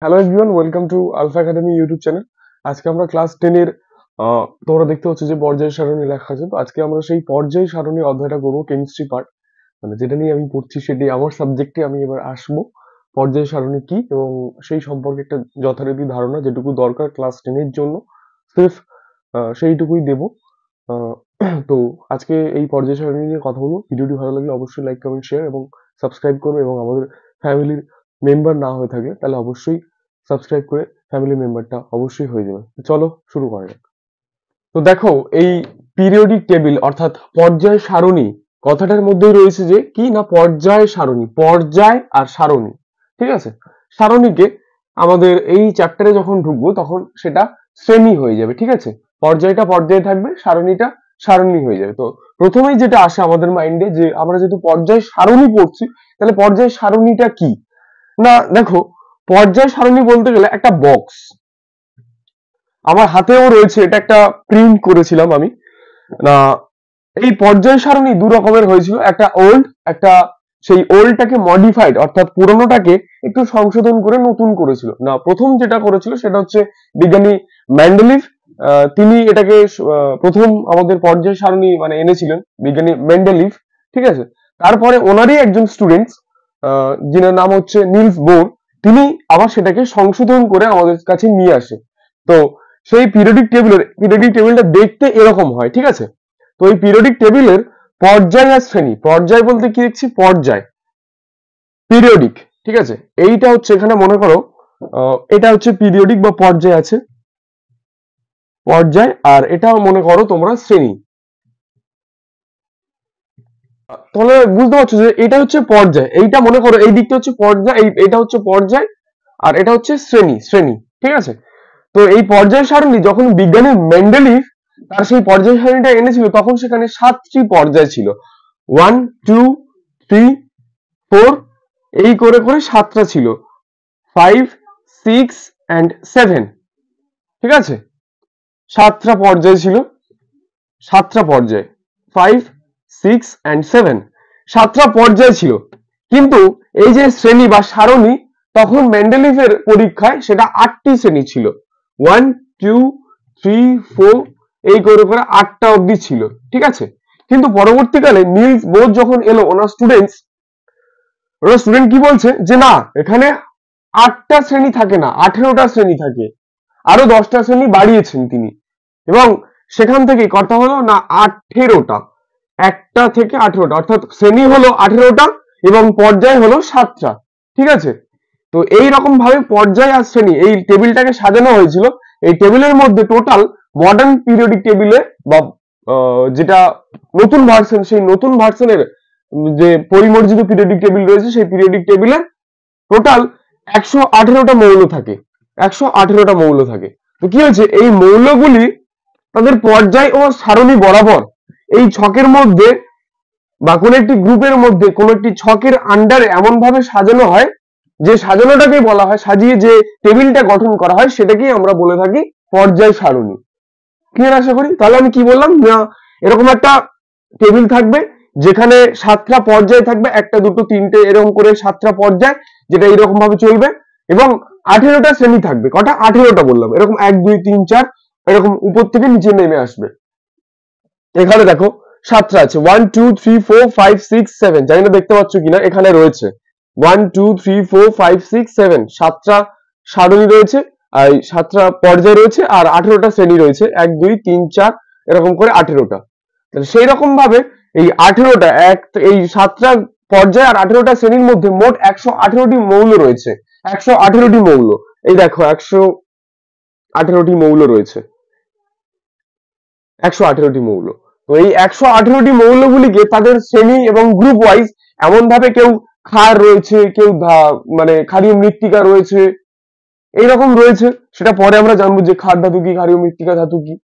Hello everyone, welcome to Alpha Academy YouTube channel. আজকে আমরা class 10 এর তোমরা দেখতে পাচ্ছ যে পর্যায় সারণী লেখা আছে। তো আজকে আমরা সেই পর্যায় সারণী অধ্যায়টা করবো, কেমিস্ট্রি পার্ট। মানে যেটা নিয়ে আমি পড়ছি সেটি আমার সাবজেক্টে আমি এবার আসবো। পর্যায় সারণী কি এবং সেই সম্পর্কে একটা যথারীতি ধারণা যেটুকু দরকার ক্লাস 10 এর জন্য সির্ফ সেইটুকুই দেবো। তো আজকে এই পর্যায় সারণী নিয়ে কথা বলবো। ভিডিওটি ভালো লাগলে অবশ্যই লাইক, কমেন্ট, শেয়ার এবং সাবস্ক্রাইব করবে, এবং আমাদের ফ্যামিলির মেম্বার না হয়ে থাকলে তাহলে অবশ্যই সাবস্ক্রাইব করে ফ্যামিলি মেম্বারটা অবশ্যই হয়ে যাবে। চলো শুরু করা যাক। তো দেখো, এই পিরিয়ডিক টেবিল অর্থাৎ পর্যায় সারণী কথাটার মধ্যেই রয়েছে যে কি না, পর্যায় সারণী, পর্যায় আর সারণী। ঠিক আছে, সারণীকে আমাদের এই চ্যাপ্টারে যখন ঢুকবো তখন সেটা শ্রেণী হয়ে যাবে। ঠিক আছে, পর্যায়টা পর্যায়ে থাকবে, সারণীটা সারণী হয়ে যাবে। তো প্রথমেই যেটা আসে আমাদের মাইন্ডে যে আমরা যেহেতু পর্যায় সারণী পড়ছি, তাহলে পর্যায় সারণীটা কি না। দেখো, পর্যায় সারণী বলতে গেলে একটা বক্স, আমার হাতেও রয়েছে, এটা একটা প্রিন্ট করেছিলাম আমি না। এই পর্যায় সারণী দু রকমের হয়েছিল, একটা ওল্ড, একটা সেই ওল্ডটাকে মডিফাইড অর্থাৎ পুরনোটাকে একটু সংশোধন করে নতুন করেছিল না। প্রথম যেটা করেছিল সেটা হচ্ছে বিজ্ঞানী মেন্ডেলিভ। তিনি এটাকে প্রথম আমাদের পর্যায় সারণী মানে এনেছিলেন বিজ্ঞানী মেন্ডেলিভ। ঠিক আছে, তারপরে ওনারই একজন স্টুডেন্ট যিনার নাম হচ্ছে নিলস বোর, তিনি আবার সেটাকে সংশোধন করে আমাদের কাছে নিয়ে আসে। তো সেই পিরিয়ডিক টেবিলটা দেখতে এরকম হয়। ঠিক আছে, তো এই পিরিয়ডিক টেবিলের পর্যায় আর শ্রেণী, পর্যায় বলতে কি দেখছি, পর্যায়, পিরিয়ডিক। ঠিক আছে, এইটা হচ্ছে এখানে মনে করো এটা হচ্ছে পিরিয়ডিক বা পর্যায় আছে, পর্যায়, আর এটা মনে করো তোমরা শ্রেণী। তাহলে বুঝতে পারছো যে এটা হচ্ছে পর্যায়, এইটা মনে করো এই দিকটা হচ্ছে পর্যায়, এটা হচ্ছে পর্যায়, আর এটা হচ্ছে শ্রেণী। ঠিক আছে, তো এই পর্যায় সারণী যখন বিজ্ঞানী মেন্ডেলিভ তার সেই পর্যায় সারণীটা এনেছিল তখন সেখানে 7টি পর্যায় ছিল। 1, 2, 3, 4, এই করে করে 7টা ছিল। 5, 6 and 7। ঠিক আছে, 7টা পর্যায় ছিল, 7টা পর্যায়, 5, 6 and 7, 7টা পর্যায় ছিল। কিন্তু এই যে শ্রেণী বা সারণী, তখন মেন্ডেলিভের পরীক্ষায় সেটা 8টি শ্রেণী ছিল। 1, 2, 3, 4, এই করে করে 8টা অবধি ছিল। ঠিক আছে, কিন্তু পরবর্তীকালে নিলস বোর যখন এলো, ওনার স্টুডেন্ট কি বলছে যে না, এখানে 8টা শ্রেণী থাকে না, 18টা শ্রেণী থাকে। আরো 10টা শ্রেণী বাড়িয়েছেন তিনি, এবং সেখান থেকে কথা হলো না 18টা, একটা থেকে 18টা, অর্থাৎ শ্রেণী হলো 18টা এবং পর্যায় হলো 7টা। ঠিক আছে, তো এই রকম ভাবে পর্যায় আর শ্রেণী এই টেবিলটাকে সাজানো হয়েছিল। এই টেবিলের মধ্যে টোটাল মডার্ন পিরিয়ডিক টেবিলে বা যেটা নতুন ভার্সন, সেই নতুন ভার্সনের যে পরিমার্জিত পিরিয়ডিক টেবিল রয়েছে, সেই পিরিয়ডিক টেবিলে টোটাল 118টা মৌল থাকে, 118টা মৌল থাকে। তো কি হয়েছে, এই মৌলগুলি তাদের পর্যায় ও সারণী বরাবর এই ছকের মধ্যে বা কোন একটি গ্রুপের মধ্যে কোন একটি ছকের আন্ডারে এমন ভাবে সাজানো হয়, যে সাজানোটাকেই বলা হয়, সাজিয়ে যে টেবিলটা গঠন করা হয় সেটাকেই আমরা বলে থাকি পর্যায় সারণী। ক্লিয়ার আশা করি। তাহলে আমি কি বললাম না, এরকম একটা টেবিল থাকবে যেখানে 7টা পর্যায় থাকবে, একটা দুটো তিনটে এরকম করে 7টা পর্যায়, যেটা এরকম ভাবে চলবে, এবং 18টা শ্রেণী থাকবে। কটা? 18টা বললাম, এরকম 1, 2, 3, 4 এরকম উপর থেকে নিচে নেমে আসবে। এখানে দেখো 7টা আছে, 1, 2, 3, 4, 5, 6, 7, জানি না দেখতে পাচ্ছ কিনা, এখানে রয়েছে 1, 2, 3, 4, 5, 6, 7, 7টা সারণী রয়েছে, আর 7টা পর্যায় রয়েছে, আর 18টা শ্রেণী রয়েছে, 1, 2, 3, 4 এরকম করে 18টা। সেই রকম ভাবে এই 18টা এই 7টা পর্যায় আর 18টা শ্রেণীর মধ্যে মোট 118টি মৌল রয়েছে। 118টি মৌল, এই দেখো 118টি মৌল রয়েছে, 118টি মৌল। তো এই 118টি মৌলগুলিকে তাদের শ্রেণী এবং গ্রুপ ওয়াইজ এমন ভাবে, কেউ ক্ষার রয়েছে, কেউ মানে ক্ষারীয় মৃত্তিকা রয়েছে, এইরকম রয়েছে। সেটা পরে আমরা জানবো যে ক্ষার ধাতু কি, ক্ষারীয় মৃত্তিকা ধাতু কি।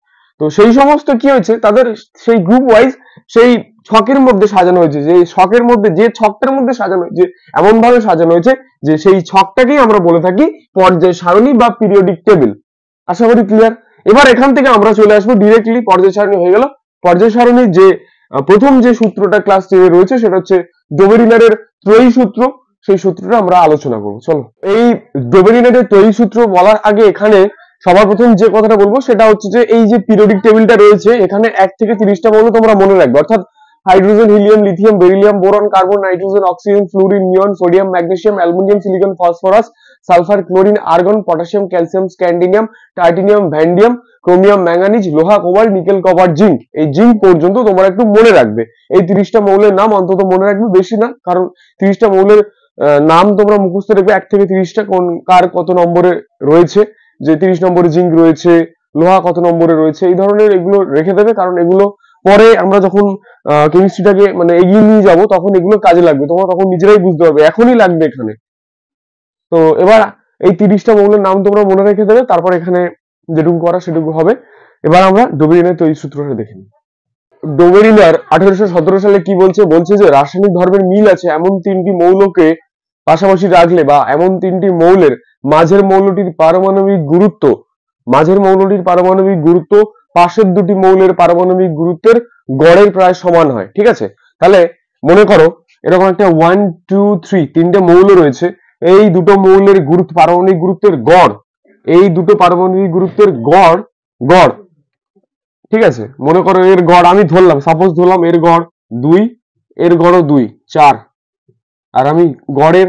তো সেই সমস্ত কি হয়েছে, তাদের সেই গ্রুপ ওয়াইজ সেই ছকের মধ্যে সাজানো হয়েছে, যে ছকের মধ্যে, যে ছকটার মধ্যে সাজানো হয়েছে, এমন ভাবে সাজানো হয়েছে যে সেই ছকটাকেই আমরা বলে থাকি পর্যায় সারণী বা পিরিয়ডিক টেবিল। আশা করি ক্লিয়ার। এবার এখান থেকে আমরা চলে আসবো ডিরেক্টলি, পর্যায় সারণী হয়ে গেল। পর্যায় সারণীর যে প্রথম যে সূত্রটা ক্লাস 10 এ রয়েছে সেটা হচ্ছে ডোবেরিনারের ত্রয়ী সূত্র। সেই সূত্রটা আমরা আলোচনা করবো। চলো, এই ডোবেরিনারের তৈরি সূত্র বলার আগে এখানে সবার প্রথম যে কথাটা বলবো সেটা হচ্ছে যে এই যে পিরিয়ডিক টেবিলটা রয়েছে এখানে 1 থেকে 30টা মৌল তোমরা মনে রাখবে, অর্থাৎ hydrogen, helium, lithium, beryllium, boron, carbon, nitrogen, oxygen, fluorine, neon, sodium, magnesium, aluminium, silicon, phosphorus, sulphur, chlorine, argon, potassium, calcium, scandium, titanium, vanadium, chromium, manganese, লোহা, কোবাল্ট, নিকেল, কপার, জিঙ্ক। এই জিঙ্ক পর্যন্ত তোমরা একটু মনে রাখবে। এই 30টা মৌলের নাম অন্তত মনে রাখবে, বেশি না, কারণ 30টা মৌলের নাম তোমরা মুখস্থ রাখবে 1 থেকে 30টা, কোন কার কত নম্বরে রয়েছে, যে 30 নম্বরে জিঙ্ক রয়েছে, লোহা কত নম্বরে রয়েছে, এই ধরনের এগুলো রেখে দেবে, কারণ এগুলো পরে আমরা যখন কেমিস্ট্রিটাকে মানে এগিয়ে নিয়ে যাব তখন এগুলো কাজে লাগবে, তোমরা তখন নিজেরাই বুঝতে পারবে, এখনই লাগবে এখানে। তো এবার এই 30টা মৌলের নাম তোমরা মনে রেখে দেবে, তারপর এখানে যেটুকু করা সেটুকু হবে। এবার আমরা ডোবেরিনের তৈরি সূত্রটা দেখে নিই। ডোবেরিনার 1817 সালে কি বলছে, বলছে যে রাসায়নিক ধর্মের মিল আছে এমন 3টি মৌলকে পাশাপাশি রাখলে, বা এমন 3টি মৌলের মাঝের মৌলটির পারমাণবিক গুরুত্ব, মাঝের মৌলটির পারমাণবিক গুরুত্ব পাশের দুটি মৌলের পারমাণবিক গুরুত্বের গড়ের প্রায় সমান হয়। ঠিক আছে, তাহলে মনে করো এরকম একটা 1 2 3 তিনটে মৌল রয়েছে, এই দুটো মৌলের গুরুত্ব, পারমাণবিক গুরুত্বের গড়, এই দুটো পারমাণবিক গুরুত্বের গড় গড় ঠিক আছে, মনে করো এর গড় আমি ধরলাম, সাপোজ ধরলাম এর গড় 2, এর গড়ও 2, 4, আর আমি গড়ের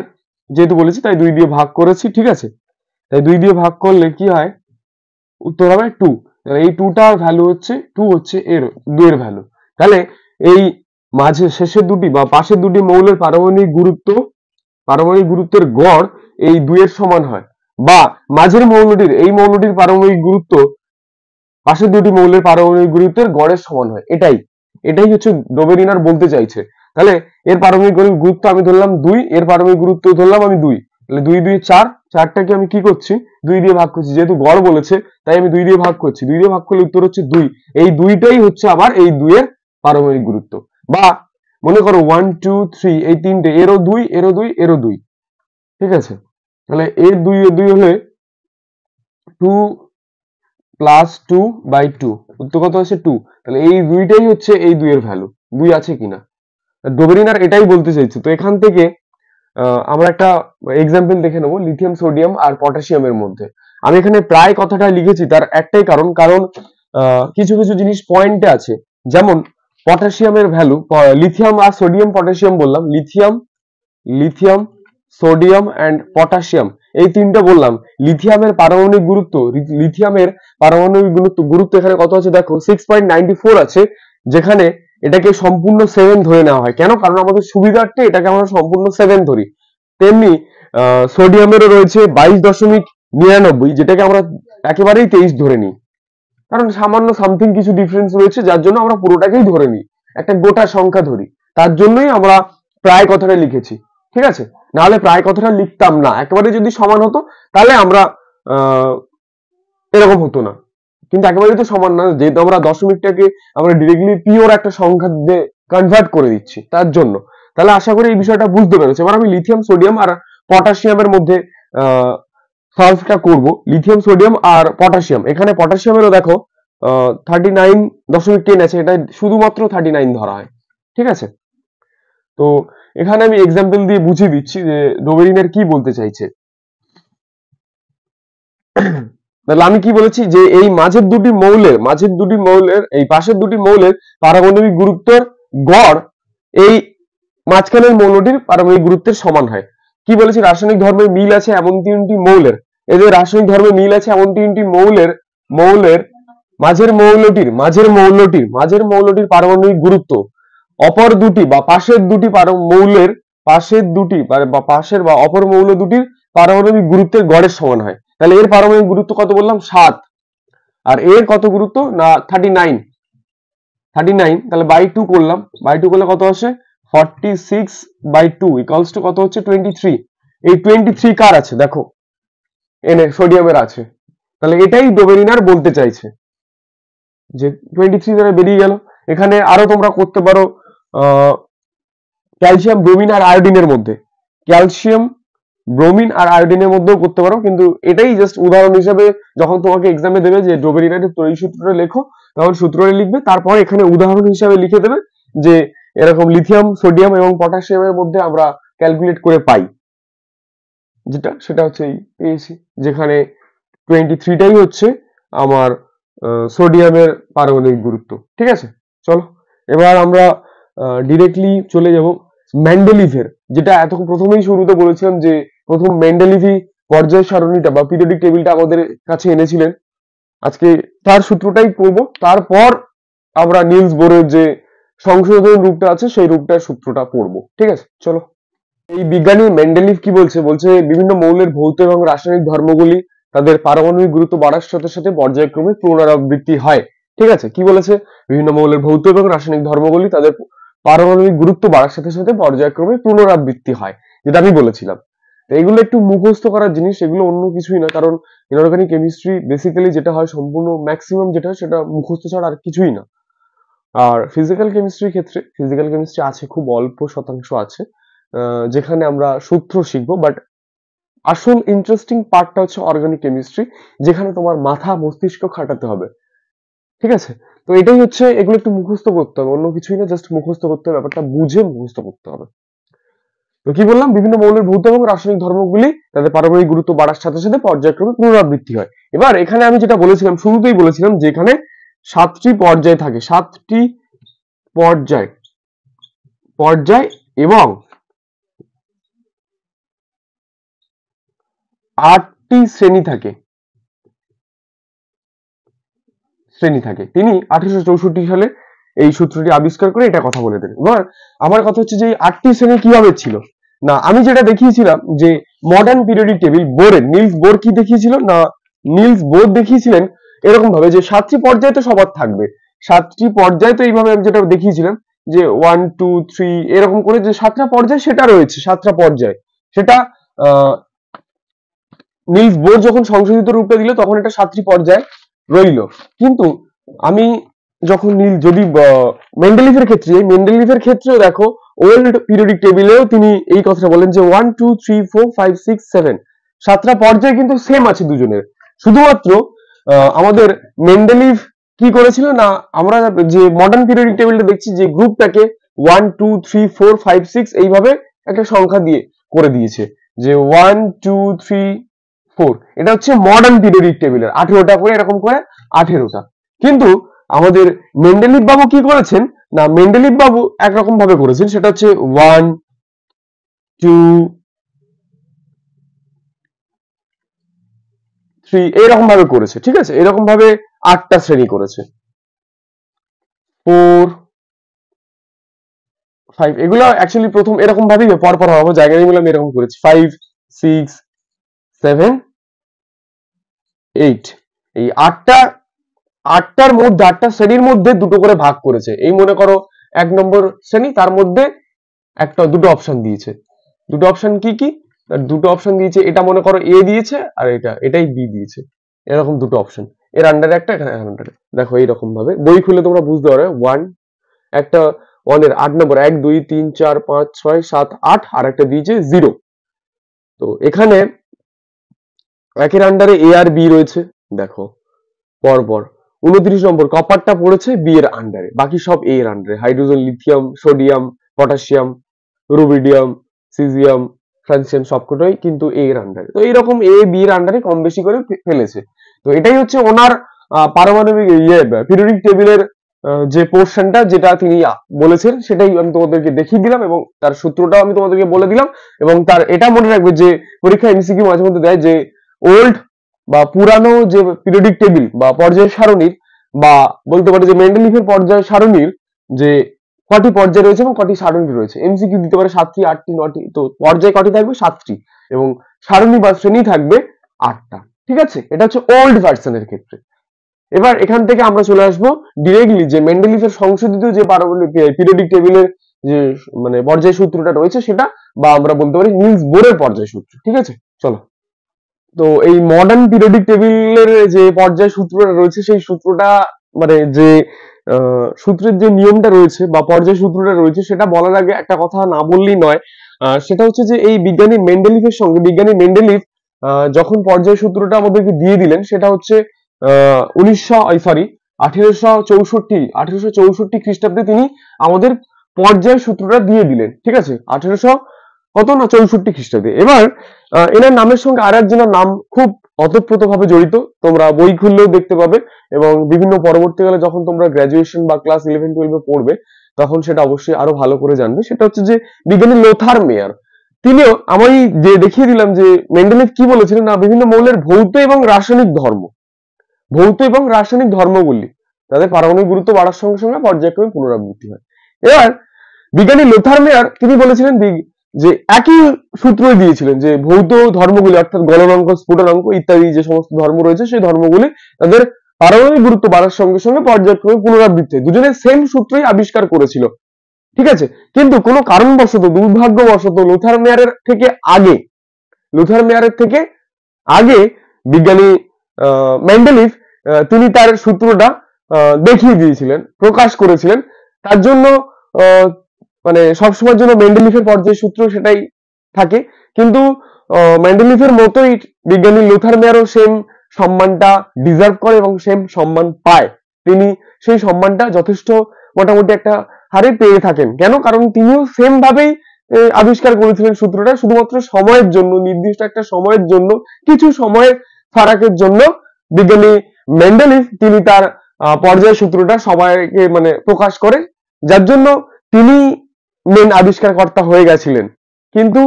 যেহেতু বলেছি তাই 2 দিয়ে ভাগ করেছি। ঠিক আছে, তাই 2 দিয়ে ভাগ করলে কি হয়, উত্তর হবে 2। তাহলে এই 2টার ভ্যালু হচ্ছে 2, হচ্ছে এর 2 এর ভ্যালু। তাহলে এই মাঝে শেষের দুটি বা পাশের দুটি মৌলের পারমাণবিক গুরুত্বের গড় এই 2 এর সমান হয়, বা মাঝের মৌলটির, এই মৌলটির পারমাণবিক গুরুত্ব পাশের দুটি মৌলের পারমাণবিক গুরুত্বের গড়ের সমান হয়। এটাই হচ্ছে ডোবেরিনার বলতে চাইছে। তাহলে এর পারমাণবিক গুরুত্ব আমি ধরলাম 2, এর পারমাণবিক গুরুত্ব ধরলাম আমি 2, তাহলে 2 2 4, 4টাকে আমি কি করছি 2 দিয়ে ভাগ করছি, যেহেতু গড় বলেছে তাই আমি 2 দিয়ে ভাগ করছি, 2 দিয়ে ভাগ করলে উত্তর হচ্ছে 2। এই 2টাই হচ্ছে আবার এই 2 এর পারমাণবিক গুরুত্ব। বা মনে করো 1 2 3 এই তিনটে, এরও 2, এরও 2, এরও 2। ঠিক আছে, তাহলে এর 2 এর 2 হলে 2 প্লাস 2/2, উত্তর কত হচ্ছে 2। তাহলে এই 2টাই হচ্ছে এই 2 এর ভ্যালু, 2 আছে কিনা। ডোবেরিনার এটাই বলতে চাইছে। তো এখান থেকে আমরা একটা এক্সাম্পল দেখে নেবো লিথিয়াম, সোডিয়াম আর পটাশিয়ামের মধ্যে। আমি এখানে প্রায় কথাটা লিখেছি, তার একটাই কারণ কিছু কিছু জিনিস পয়েন্টে আছে, যেমন পটাশিয়ামের ভ্যালু, লিথিয়াম আর সোডিয়াম পটাশিয়াম বললাম, লিথিয়াম সোডিয়াম অ্যান্ড পটাশিয়াম, এই তিনটা বললাম। লিথিয়ামের পারমাণবিক গুরুত্ব এখানে কত আছে দেখো, 6.94 আছে, যেখানে এটাকে সম্পূর্ণ 7 ধরে নেওয়া হয়। কেন? কারণ আমাদের সুবিধার্থে এটাকে আমরা সম্পূর্ণ 7 ধরি। তেমনি সোডিয়ামেরও রয়েছে 22.99, যেটাকে আমরা একেবারেই 23 ধরে নিই, কারণ সামান্য সামথিং কিছু ডিফারেন্স রয়েছে, যার জন্য আমরা পুরোটাকেই ধরে নিই, একটা গোটা সংখ্যা ধরি। তার জন্যই আমরা প্রায় কথাটা লিখেছি। ঠিক আছে, নাহলে প্রায় কথাটা লিখতাম না, একেবারে যদি সমান হতো তাহলে আমরা এরকম হতো না, কিন্তু একেবারেই তো সমান না, যেহেতু আমরা দশমিকটাকে আমরা ডিরেক্টলি পিওর একটা সংখ্যা দিয়ে কনভার্ট করে দিচ্ছি, তার জন্য। তাহলে আশা করি এই বিষয়টা বুঝতে পেরেছো। এবার আমি লিথিয়াম, সোডিয়াম আর পটাশিয়ামের মধ্যে সলভটা করব। লিথিয়াম, সোডিয়াম আর পটাশিয়াম, এখানে পটাশিয়ামেরও দেখো 39.10 আছে, এটা শুধুমাত্র 39 ধরা হয়। ঠিক আছে, তো এখানে আমি এক্সাম্পল দিয়ে বুঝিয়ে দিচ্ছি যে ডোবেরিনার কি বলতে চাইছে। তাহলে আমি কি বলেছি, যে এই মাঝের দুটি মৌলের এই পাশের দুটি মৌলের পারমাণবিক গুরুত্বের গড় এই মাঝখানের মৌলটির পারমাণবিক গুরুত্বের সমান হয়। কি বলেছি, রাসায়নিক ধর্মের মিল আছে এমন 3টি মৌলের, এই যে রাসায়নিক ধর্মের মিল আছে এমন 3টি মৌলের মাঝের মৌলটির পারমাণবিক গুরুত্ব অপর দুটি বা পাশের দুটি পাশের বা অপর মৌল দুটির পারমাণবিক গুরুত্বের গড়ের সমান হয়। তাহলে এর পারমাণবিক গুরুত্ব কত বললাম, 7, আর এর কত গুরুত্ব না 39, তাহলে বাই 2 করলাম, বাই 2 করলে কত আসে 46/2 ইকুয়ালস টু কত হচ্ছে 23। এই 23 কার আছে দেখো, সোডিয়ামের আছে। তাহলে এটাই ডোবেরিনার বলতে চাইছে, যে 23 দ্বারা বেরিয়ে গেল। এখানে আরো তোমরা করতে পারো ক্যালসিয়াম, ব্রোমিন আর আয়োডিনের মধ্যেও করতে পারো, কিন্তু এটাই জাস্ট উদাহরণ হিসেবে যখন তোমাকে এক্সামে দেবে যে ডোবেরিনারের তৈরি সূত্রটা লেখো, তখন সূত্রটা লিখবে, তারপর এখানে উদাহরণ হিসেবে লিখে দেবে যে এরকম লিথিয়াম, সোডিয়াম এবং পটাশিয়ামের মধ্যে আমরা ক্যালকুলেট করে পাই। যেটা সেটা হচ্ছে এই পেয়েছি, যেখানে 23টাই হচ্ছে আমার সোডিয়ামের পারমাণবিক গুরুত্ব। ঠিক আছে, চলো এবার আমরা ডিরেক্টলি চলে যাব মেন্ডেলিভের, যেটা প্রথমেই শুরুতে বলেছিলাম যে প্রথম মেন্ডেলিভি পর্যায় সারণীটা বা পিরিয়ডিক টেবিলটা আমাদের কাছে এনেছিলেন। আজকে তার সূত্রটাই পড়বো, তারপর আমরা নিলস বোরের যে সংশোধন রূপটা আছে সেই রূপটার সূত্রটা পড়বো। ঠিক আছে, চলো। এই বিজ্ঞানী মেন্ডেলিভ কি বলছে, বলছে বিভিন্ন মৌলের ভৌত এবং রাসায়নিক ধর্মগুলি তাদের পারমাণবিক গুরুত্ব বাড়ার সাথে সাথে পর্যায়ক্রমে পুনরাবৃত্তি হয়। ঠিক আছে, কি বলেছে, বিভিন্ন মৌলের ভৌত এবং রাসায়নিক ধর্মগুলি তাদের পারমাণবিক গুরুত্ব বাড়ার সাথে সাথে পর্যায়ক্রমে পুনরাবৃত্তি হয়, যেটা আমি বলেছিলাম। এগুলো একটু মুখস্থ করার জিনিস, এগুলো অন্য কিছুই না, কারণ ইনঅর্গানিক কেমিস্ট্রি বেসিক্যালি যেটা হয় সম্পূর্ণ ম্যাক্সিমাম যেটা হয় সেটা মুখস্থ ছাড়া আর কিছুই না। আর ফিজিক্যাল কেমিস্ট্রির ক্ষেত্রে ফিজিক্যাল কেমিস্ট্রি আছে, খুব অল্প শতাংশ আছে যেখানে আমরা সূত্র শিখবো, বাট আসল ইন্টারেস্টিং পার্টটা হচ্ছে অর্গানিক কেমিস্ট্রি, যেখানে তোমার মাথা মস্তিষ্ক খাটাতে হবে। ঠিক আছে, তো এটাই হচ্ছে, এগুলো একটু মুখস্থ করতে হবে, অন্য কিছুই না, জাস্ট মুখস্থ করতে হবে, ব্যাপারটা বুঝে মুখস্থ করতে হবে। তো কি বললাম, বিভিন্ন মৌলের ভৌত এবং রাসায়নিক ধর্মগুলি তাদের পারমাণবিক গুরুত্ব বাড়ার সাথে সাথে পর্যায়ক্রমে পুনরাবৃত্তি হয়। এবার এখানে আমি যেটা বলেছিলাম, শুরুতেই বলেছিলাম যে এখানে 7টি পর্যায় থাকে, 7টি পর্যায় পর্যায় এবং 8টি শ্রেণী থাকে। তিনি 1864 সালে এই সূত্রটি আবিষ্কার করে এটা কথা বলে দেন। এবার আমার কথা হচ্ছে যে 8টি শ্রেণী কিভাবে ছিল, না আমি যেটা দেখিয়েছিলাম যে মডার্ন পিরিয়ডিক টেবিল বোরের নিলস বোর কি দেখিয়েছিল, না নিলস বোর দেখিয়েছিলেন এরকম ভাবে যে 7টি পর্যায় তো সবার থাকবে, 7টি পর্যায় তো এইভাবে আমি যেটা দেখিয়েছিলাম যে 1 2 3 এরকম করে যে 7টা পর্যায় সেটা রয়েছে, 7টা পর্যায় সেটা নিলস বোর যখন সংশোধিত রূপটা দিল তখন এটা 7টি পর্যায় রইল। কিন্তু আমি যখন যদি মেন্ডেলিভের ক্ষেত্রেও দেখো ওল্ড পিরিয়ডিক টেবিলেও তিনি এই কথাটা বলেন যে 1 2 3 4 5 6 7 7টা পর্যায় কিন্তু সেম আছে দুজনের, শুধুমাত্র আমাদের মেন্ডেলিভ কি করেছিল, না আমরা যে মডার্ন পিরিয়ডিক টেবিলটা দেখছি যে গ্রুপটাকে 1 2 3 4 5 6 এইভাবে একটা সংখ্যা দিয়ে করে দিয়েছে, যে 1 2 3 4 এটা হচ্ছে মডার্ন পিরিয়ডিক টেবিলের 18টা করে এরকম করে 18টা। কিন্তু আমাদের মেন্ডেলিভ বাবু কি করেছেন, না মেন্ডেলিভ বাবু একরকম ভাবে করেছেন, সেটা হচ্ছে 1 2 3 এরকম ভাবে করেছে। ঠিক আছে, এরকম ভাবে 8টা শ্রেণী করেছে, 4 5 এগুলো অ্যাকচুয়ালি প্রথম এরকম ভাবেই পরপর হবে, জায়গা নিয়ে আমি এরকম করেছি 5 6 7 8 এই 8টার মধ্যে 8টা শ্রেণীর মধ্যে দুটো করে ভাগ করেছে। এই মনে করো 1 নম্বর শ্রেণী, তার মধ্যে দুটো অপশন দিয়েছে, দুটো অপশন কি কি, দুটো অপশন দিয়েছে, এটা মনে করো এ দিয়েছে আর এটাই বি দিয়েছে, এরকম দুটো অপশন, এর আন্ডারে একটা, এখানে আন্ডারে, দেখো এইরকম ভাবে বই খুলে তোমরা বুঝতে পারবে। 1 একটা 1 এর 8 নম্বর 1 2 3 4 5 6 7 8 আর একটা দিয়েছে 0। তো এখানে একের আন্ডারে এ আর বি রয়েছে, দেখো পরপর 29 নম্বর কপারটা পড়েছে বি এর আন্ডারে, বাকি সব এ এর আন্ডারে, hydrogen lithium sodium potassium rubidium caesium francium সবকটাই কিন্তু এ এর আন্ডারে। তো এইরকম এ বি এর আন্ডারে কম বেশি করে ফেলেছে। তো এটাই হচ্ছে ওনার পারমাণবিক পিরিয়ডিক টেবিলের যে পোর্শনটা যেটা তিনি বলেছেন সেটাই আমি তোমাদেরকে দেখিয়ে দিলাম এবং তার সূত্রটাও আমি তোমাদেরকে বলে দিলাম। এবং তার এটা মনে রাখবে যে পরীক্ষা এমসিকিউ মাঝে মধ্যে দেয় যে ওল্ড বা পুরানো যে পিরিয়ডিক টেবিল বা পর্যায় সারণীর বা বলতে পারে যে মেন্ডেলিভের পর্যায় সারণীর যে কটি পর্যায় রয়েছে এবং কটি সারণী রয়েছে, এমসিকিউ দিতে পারে 7টি 8টি 9টি, তো পর্যায় কটি থাকবে 7টি এবং সারণী বা শ্রেণী থাকবে 8টা। ঠিক আছে, এটা হচ্ছে ওল্ড ভার্সনের ক্ষেত্রে। এবার এখান থেকে আমরা চলে আসবো ডিরেক্টলি যে মেন্ডেলিভের সংশোধিত যে পিরিয়ডিক টেবিলের যে মানে পর্যায় সূত্রটা রয়েছে সেটা, বা আমরা বলতে পারি নিলস বোরের পর্যায় সূত্র। ঠিক আছে, চলো। তো এই মডার্ন পিরিয়ডিক টেবিলের যে পর্যায় সূত্রটা রয়েছে সেই সূত্রটা মানে যে সূত্রের যে নিয়মটা রয়েছে বা পর্যায় সূত্রটা রয়েছে সেটা বলার আগে একটা কথা না বললেই নয়, সেটা হচ্ছে যে এই বিজ্ঞানী মেন্ডেলিভের সঙ্গে বিজ্ঞানী মেন্ডেলিভ যখন পর্যায় সূত্রটা আমাদেরকে দিয়ে দিলেন সেটা হচ্ছে 1864 খ্রিস্টাব্দে তিনি আমাদের পর্যায় সূত্রটা দিয়ে দিলেন। ঠিক আছে, 1800 কত না 64 খ্রিস্টাব্দে। এবার এনার নামের সঙ্গে আর একজনের নাম খুব অতপ্রতভাবে জড়িত, তোমরা বই খুললেও দেখতে পাবে এবং বিভিন্ন পরবর্তীকালে যখন তোমরা গ্রাজুয়েশন বা ক্লাস 11-12 পড়বে তখন সেটা অবশ্যই আরো ভালো করে জানবে। সেটা হচ্ছে যে বিজ্ঞানী লোথার মেয়ার। তিনিও আমি যে দেখিয়ে দিলাম যে মেন্ডেলিভ কি বলেছিলেন না, বিভিন্ন মৌলের ভৌত এবং রাসায়নিক ধর্ম, ভৌত এবং রাসায়নিক ধর্মগুলি তাদের পারমাণবিক গুরুত্ব বাড়ার সঙ্গে সঙ্গে পর্যায়ক্রমে পুনরাবৃত্তি হয়। এবার বিজ্ঞানী লোথার মেয়ার তিনি বলেছিলেন যে একই সূত্রই দিয়েছিলেন যে ভৌত ধর্মগুলি অর্থাৎ গলনাঙ্ক, স্ফুটনাঙ্ক ইত্যাদি যে সমস্ত ধর্ম রয়েছে সেই ধর্মগুলি তাদের পারমাণবিক গুরুত্ব বাড়ার সঙ্গে সঙ্গে পর্যায়ক্রমে পুনরাবৃত্তি হয়। দুজনে সেম সূত্রই আবিষ্কার করেছিল, ঠিক আছে। কিন্তু কোনো কারণবশত, দুর্ভাগ্যবশত লোথার মেয়ারের থেকে আগে বিজ্ঞানী মেন্ডেলিভ তিনি তার সূত্রটা দেখিয়ে দিয়েছিলেন, প্রকাশ করেছিলেন। তার জন্য মানে সবসময়ের জন্য মেন্ডেলিভের পর্যায় সূত্র সেটাই থাকে, কিন্তু মেন্ডেলিভের মতোই বিজ্ঞানী লোথার মেয়ারও সেম সম্মানটা ডিজার্ভ করে এবং সেম সম্মান পায়। তিনি সেই সম্মানটা যথেষ্ট মোটামুটি একটা হারে পেয়ে থাকেন। কেন? কারণ তিনিও সেম ভাবেই আবিষ্কার করেছিলেন সূত্রটা, শুধুমাত্র সময়ের জন্য, নির্দিষ্ট একটা সময়ের জন্য, কিছু সময়ের ফারাকের জন্য বিজ্ঞানী মেন্ডেলিভ তিনি তার পর্যায় সূত্রটা সবাইকে মানে প্রকাশ করে, যার জন্য তিনি মেন আবিষ্কারকর্তা হয়ে গেছিলেন। কিন্তু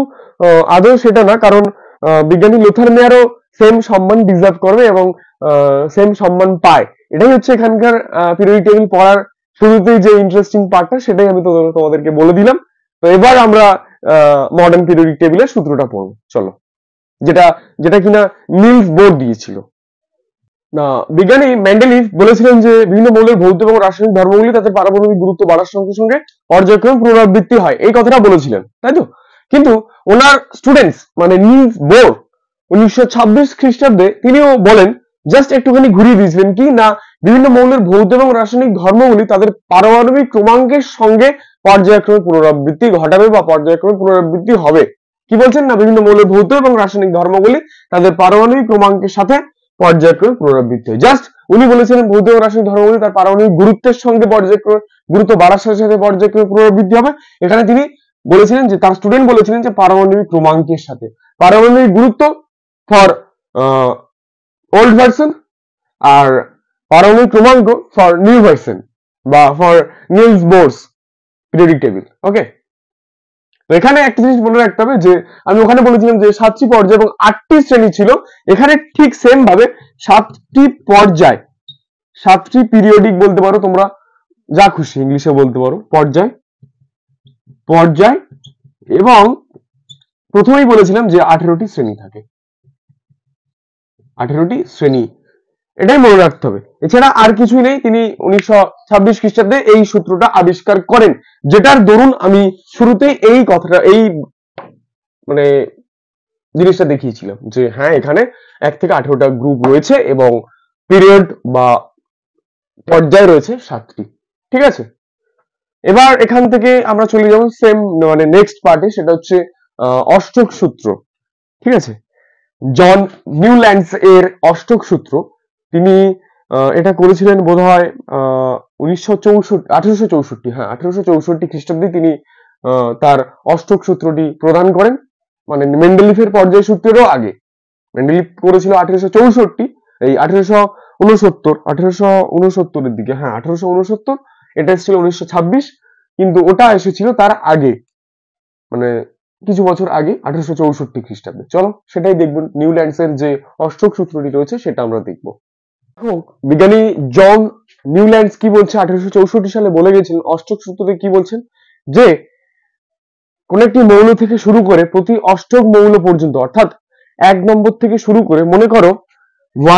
আদৌ সেটা না, কারণ বিজ্ঞানী লোথার মেয়ারও সেম সম্মান ডিজার্ভ করবে এবং সেম সম্মান পায়। এটাই হচ্ছে এখানকার পিরিয়ডিক টেবিল পড়ার শুরুতেই যে ইন্টারেস্টিং পার্টটা, সেটাই আমি তোমাদেরকে বলে দিলাম। তো এবার আমরা মডার্ন পিরিয়ডিক টেবিলের সূত্রটা পড়বো, চলো, যেটা কিনা নিলস বোর দিয়েছিল। না, বিজ্ঞানী মেন্ডেলিভ বলেছিলেন যে বিভিন্ন মৌলের ভৌত এবং রাসায়নিক ধর্মগুলি তাদের পারমাণবিক গুরুত্ব বাড়ার সঙ্গে সঙ্গে পর্যায়ক্রমে পুনরাবৃত্তি হয়, এই কথাটা বলেছিলেন, তাই তো। কিন্তু ওনার স্টুডেন্টস মানে নিলস বোর 1926 খ্রিস্টাব্দে তিনিও বলেন, জাস্ট একটুখানি ঘুরিয়ে দিয়েছিলেন কি না, বিভিন্ন মৌলের ভৌত এবং রাসায়নিক ধর্মগুলি তাদের পারমাণবিক ক্রমাঙ্কের সঙ্গে পর্যায়ক্রমে পুনরাবৃত্তি ঘটাবে বা পর্যায়ক্রমে পুনরাবৃত্তি হবে। কি বলছেন না, বিভিন্ন মৌলের ভৌত এবং রাসায়নিক ধর্মগুলি তাদের পারমাণবিক ক্রমাঙ্কের সাথে পর্যায়ক্রমে পুনরাবৃত্তি হয়। জাস্ট উনি বলেছিলেন ভৌত এবং রাসায়নিক ধর্মগুলি তার পারমাণবিক গুরুত্বের সঙ্গে পর্যায়ক্রমে গুরুত্ব বাড়ার সাথে সাথে পর্যায়ক্রমে পুনরাবৃত্তি হবে। এখানে তিনি বলেছিলেন যে তার স্টুডেন্ট বলেছিলেন যে পারমাণবিক ক্রমাঙ্কের সাথে, পারমাণবিক গুরুত্ব ফর ওল্ড ভার্সন আর পারমাণবিক ক্রমাঙ্ক ফর নিউ ভার্সন বা ফর নিলস বোরস পিরিয়ডিক টেবিল। ওকে, তো এখানে একটা জিনিস মনে রাখতে হবে যে আমি ওখানে বলেছিলাম যে 7টি পর্যায় এবং 8টি শ্রেণী ছিল, এখানে ঠিক সেম ভাবে 7টি পর্যায়, 7টি পিরিয়ডিক বলতে পারো তোমরা, যা খুশি ইংলিশে বলতে পারো, পর্যায় এবং প্রথমেই বলেছিলাম যে 18টি শ্রেণী থাকে, 18টি শ্রেণী, এটাই মনে রাখতে হবে। এছাড়া আর কিছুই নেই। তিনি 1926 খ্রিস্টাব্দে এই সূত্রটা আবিষ্কার করেন, যেটার দরুন আমি শুরুতেই এই কথাটা, এই মানে জিনিসটা দেখিয়েছিলাম যে হ্যাঁ এখানে 1 থেকে 18টা গ্রুপ রয়েছে এবং পিরিয়ড বা পর্যায় রয়েছে 7টি, ঠিক আছে। এবার এখান থেকে আমরা চলে যাব সেম মানে নেক্সট পার্টে, সেটা হচ্ছে অষ্টক সূত্র, ঠিক আছে। জন নিউল্যান্ডস এর অষ্টক সূত্র, তিনি এটা করেছিলেন বোধহয় 1864, হ্যাঁ 1864 খ্রিস্টাব্দে তিনি তার অষ্টক সূত্রটি প্রদান করেন, মানে মেন্ডেলিভের পর্যায় সূত্রেরও আগে। মেন্ডেলিভ করেছিল 1864, এই 1869 দিকে, হ্যাঁ 1869, এটা এসেছিল 1926, কিন্তু ওটা এসেছিল তার আগে, মানে কিছু বছর আগে 1864 খ্রিস্টাব্দে। চলো সেটাই দেখবো, নিউল্যান্ডস এর যে অষ্টক সূত্রটি রয়েছে সেটা আমরা দেখবো। বিজ্ঞানী জন নিউল্যান্ডস কি বলছে 1864 সালে বলে গেছিলেন অষ্টক সূত্রতে, কি বলছেন যে কোন একটি মৌল থেকে শুরু করে প্রতি অষ্টক মৌল পর্যন্ত, অর্থাৎ 1 নম্বর থেকে শুরু করে মনে করো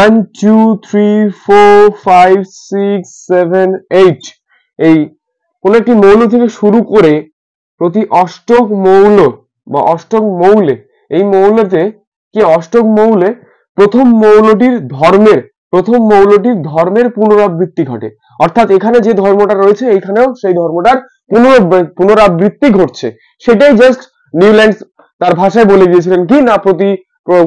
1 2 3 4 5 6 7 8, এই কোন একটি মৌল থেকে শুরু করে প্রতি অষ্টক মৌল বা অষ্টক মৌলে, এই মৌলতে কি অষ্টক মৌলে প্রথম মৌলটির ধর্মের পুনরাবৃত্তি ঘটে, অর্থাৎ এখানে যে ধর্মটা রয়েছে এইখানেও সেই ধর্মটার পুনরাবৃত্তি ঘটছে। সেটাই জাস্ট নিউল্যান্ডস তার ভাষায় বলে গিয়েছিলেন কি না,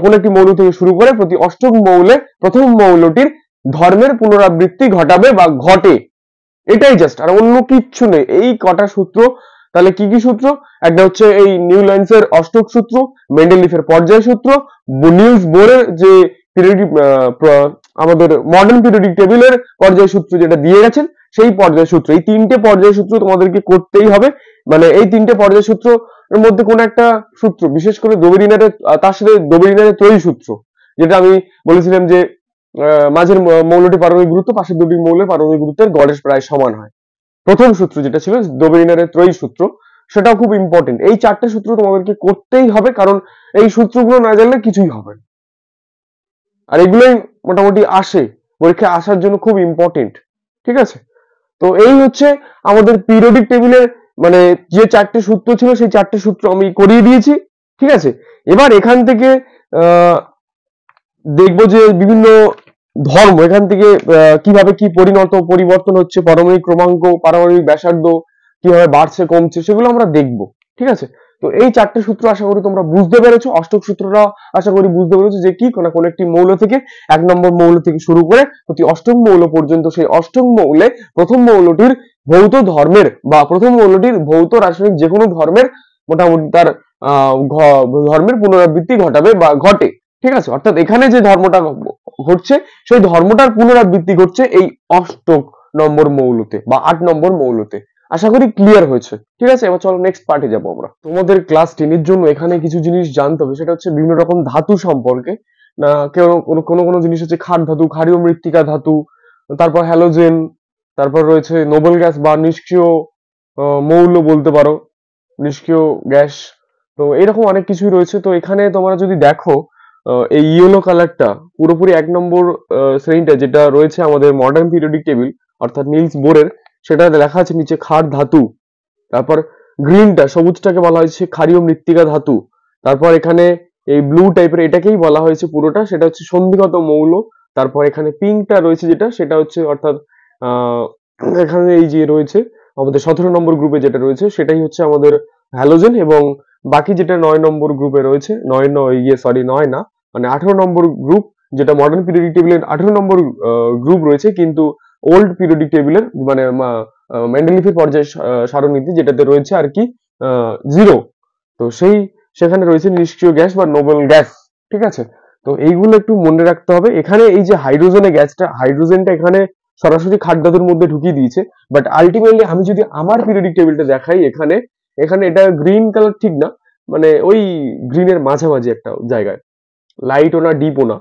কোন একটি মৌল থেকে শুরু করে প্রতি অষ্টক মৌলে প্রথম মৌলটির ধর্মের পুনরাবৃত্তি ঘটাবে বা ঘটে, এটাই জাস্ট, আর অন্য কিচ্ছু নেই। এই কটা সূত্র তাহলে কি কি সূত্র? একটা হচ্ছে এই নিউল্যান্ডসের অষ্টক সূত্র, মেন্ডেলিফের পর্যায় সূত্র, নিলস বোরের যে পিরিয়ডিক আমাদের মডার্ন পিরিয়ডিক টেবিলের পর্যায় সূত্র যেটা দিয়ে গেছেন সেই পর্যায় সূত্র। এই তিনটে পর্যায় সূত্র তোমাদেরকে করতেই হবে। মানে এই তিনটে পর্যায় সূত্র এর মধ্যে কোন একটা সূত্র, বিশেষ করে দোবেরিনারের, তার সাথে দোবেরিনারের ত্রয়ী সূত্র, যেটা আমি বলেছিলাম যে মাঝের মৌলটি পারমাণবিক গুরুত্ব পাশের দুটি মৌলের পারমাণবিক গুরুত্বের গড়ের প্রায় সমান হয়। প্রথম সূত্র যেটা ছিল দোবেরিনারের ত্রয়ী সূত্র, সেটাও খুব ইম্পর্টেন্ট। এই চারটে সূত্র তোমাদেরকে করতেই হবে, কারণ এই সূত্রগুলো না জানলে কিছুই হবে না। আর এগুলোই মোটামুটি আসে পরীক্ষায় আসার জন্য, খুব ইম্পর্টেন্ট। ঠিক আছে, তো এই হচ্ছে আমাদের পিরিয়ডিক টেবিলের মানে যে চারটে সূত্র ছিল সেই চারটে সূত্র আমি করিয়ে দিয়েছি। ঠিক আছে, এবার এখান থেকে দেখবো যে বিভিন্ন ধর্ম এখান থেকে কিভাবে কি পরিবর্তন হচ্ছে, পারমাণবিক ক্রমাঙ্ক, পারমাণবিক ব্যাসার্ধ কিভাবে বাড়ছে কমছে, সেগুলো আমরা দেখবো। ঠিক আছে, তো এই চারটে সূত্র আশা করি তোমরা বুঝতে পেরেছো। অষ্টক সূত্রটা আশা করি বুঝতে পেরেছো যে কি কোন একটি মৌল থেকে, 1 নম্বর মৌল থেকে শুরু করে প্রতি অষ্টম মৌল পর্যন্ত, সেই অষ্টম মৌলে প্রথম মৌলটির ভৌত ধর্মের বা প্রথম মৌলটির ভৌত রাসায়নিক যে কোনো ধর্মের মোটামুটি তার ধর্মের পুনরাবৃত্তি ঘটাবে বা ঘটে। ঠিক আছে, অর্থাৎ এখানে যে ধর্মটা ঘটছে সেই ধর্মটার পুনরাবৃত্তি ঘটছে এই অষ্টক নম্বর মৌলতে বা 8 নম্বর মৌলতে। আশা করি ক্লিয়ার হয়েছে। ঠিক আছে, এবার চলো নেক্সট পার্টে যাবো আমরা। তোমাদের ক্লাস 10 এর জন্য এখানে কিছু জিনিস জানতে হবে, সেটা হচ্ছে বিভিন্ন রকম ধাতু সম্পর্কে। না কোনো জিনিস হচ্ছে ক্ষার ধাতু, ক্ষারীয় মৃত্তিকা ধাতু, তারপর হ্যালোজেন, তারপর রয়েছে নোবেল গ্যাস বা নিষ্ক্রিয় মৌল বলতে পারো, নিষ্ক্রিয় গ্যাস। তো এরকম অনেক কিছুই রয়েছে। তো এখানে তোমরা যদি দেখো এই ইয়েলো কালারটা পুরোপুরি 1 নম্বর শ্রেণীটা যেটা রয়েছে আমাদের মডার্ন পিরিয়ডিক টেবিল অর্থাৎ নিলস বোরের, সেটা লেখা আছে নিচে ক্ষার ধাতু। তারপর গ্রিনটা, সবুজটাকে বলা হয়েছে ক্ষারীয় মৃত্তিকা ধাতু। তারপর এখানে এই ব্লু টাইপের এটাকেই বলা হয়েছে পুরোটা, সেটা হচ্ছে সন্ধিগত মৌল। তারপর এখানে পিঙ্কটা রয়েছে যেটা, সেটা হচ্ছে অর্থাৎ এখানে এই যে রয়েছে আমাদের 17 নম্বর গ্রুপে যেটা রয়েছে সেটাই হচ্ছে আমাদের হ্যালোজেন। এবং বাকি যেটা 9 নম্বর গ্রুপে রয়েছে, 9 না, মানে 18 নম্বর গ্রুপ, যেটা মডার্ন পিরিয়ডিক টেবিলের 18 নম্বর গ্রুপ রয়েছে, কিন্তু ওল্ড পিরিয়ডিক টেবিলের মানে মেন্ডেলিফের পর্যায় সারণীতে যেটাতে রয়েছে আর কি 0। তো সেখানে রয়েছে নিষ্ক্রিয় গ্যাস বা নোবেল গ্যাস। ঠিক আছে, তো এইগুলো একটু মনে রাখতে হবে। এখানে এই যে হাইড্রোজেনটা এখানে সরাসরি ক্ষার ধাতুর মধ্যে ঢুকিয়ে দিয়েছে, বাট আলটিমেটলি আমি যদি আমার পিরিয়ডিক টেবিলটা দেখাই, এখানে এটা গ্রিন কালার ঠিক না, মানে ওই গ্রিনের মাঝামাঝি একটা জায়গায়, লাইটও না ডিপও না।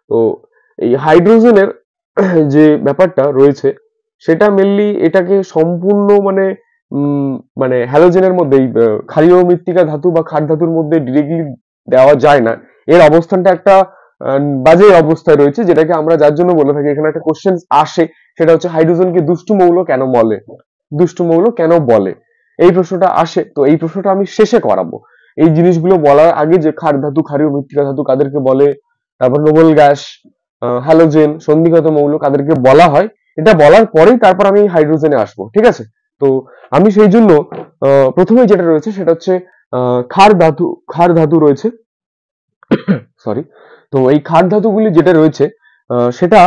তো এই হাইড্রোজেনের যে ব্যাপারটা রয়েছে সেটা মেনলি এটাকে সম্পূর্ণ মানে হ্যালোজেনের মধ্যে ক্ষারীয় মৃত্তিকা ধাতু বা ক্ষার ধাতুর মধ্যে ডিরেক্টলি দেওয়া যায় না। এর অবস্থানটা একটা বাজে অবস্থায় রয়েছে, যেটাকে আমরা যার জন্য বলে থাকি, এখানে একটা কোশ্চেন আসে, সেটা হচ্ছে হাইড্রোজেনকে দুষ্টু মৌল কেন বলে, এই প্রশ্নটা আসে। তো এই প্রশ্নটা আমি শেষে করাবো। এই জিনিসগুলো বলার আগে যে ক্ষার ধাতু, ক্ষারীয় মৃত্তিকা ধাতু কাদেরকে বলে, তারপর নোবেল গ্যাস, হ্যালোজেন, সন্ধিগত মৌল কাদেরকে বলা হয়, এটা বলার পরেই তারপর আমি হাইড্রোজেনে আসবো। ঠিক আছে, তো আমি সেই জন্য প্রথমে যেটা রয়েছে সেটা হচ্ছে ক্ষার ধাতু রয়েছে। সরি, তো এই ক্ষার ধাতুগুলি যেটা রয়েছে সেটা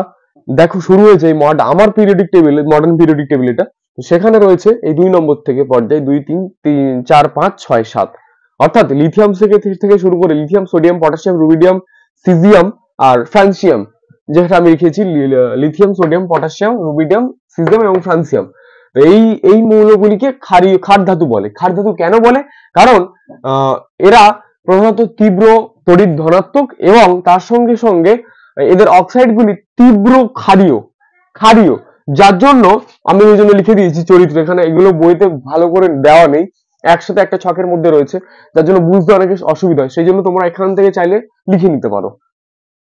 দেখো শুরু হয়েছে আমার periodic table, modern periodic table এটা, সেখানে রয়েছে এই 2 নম্বর থেকে পর্যায় 2 3 4 5 6 7, অর্থাৎ লিথিয়াম থেকে শুরু করে lithium, sodium, potassium, rubidium, caesium আর ফ্রান্সিয়াম, যেটা আমি লিখেছি lithium, sodium, potassium, rubidium, caesium এবং ফ্রান্সিয়াম। এই মৌলগুলিকে ক্ষার ধাতু বলে। ক্ষার ধাতু কেন বলে? কারণ এরা প্রধানত তীব্র তড়িৎ ধনাত্মক এবং তার সঙ্গে সঙ্গে এদের অক্সাইড গুলি তীব্র ক্ষারীয়, যার জন্য আমি ওই জন্য লিখে দিয়েছি চরিত্র। এখানে এগুলো বইতে ভালো করে দেওয়া নেই, একসাথে একটা ছকের মধ্যে রয়েছে, যার জন্য বুঝতে অনেক অসুবিধা হয়। সেই জন্য তোমরা এখান থেকে চাইলে লিখে নিতে পারো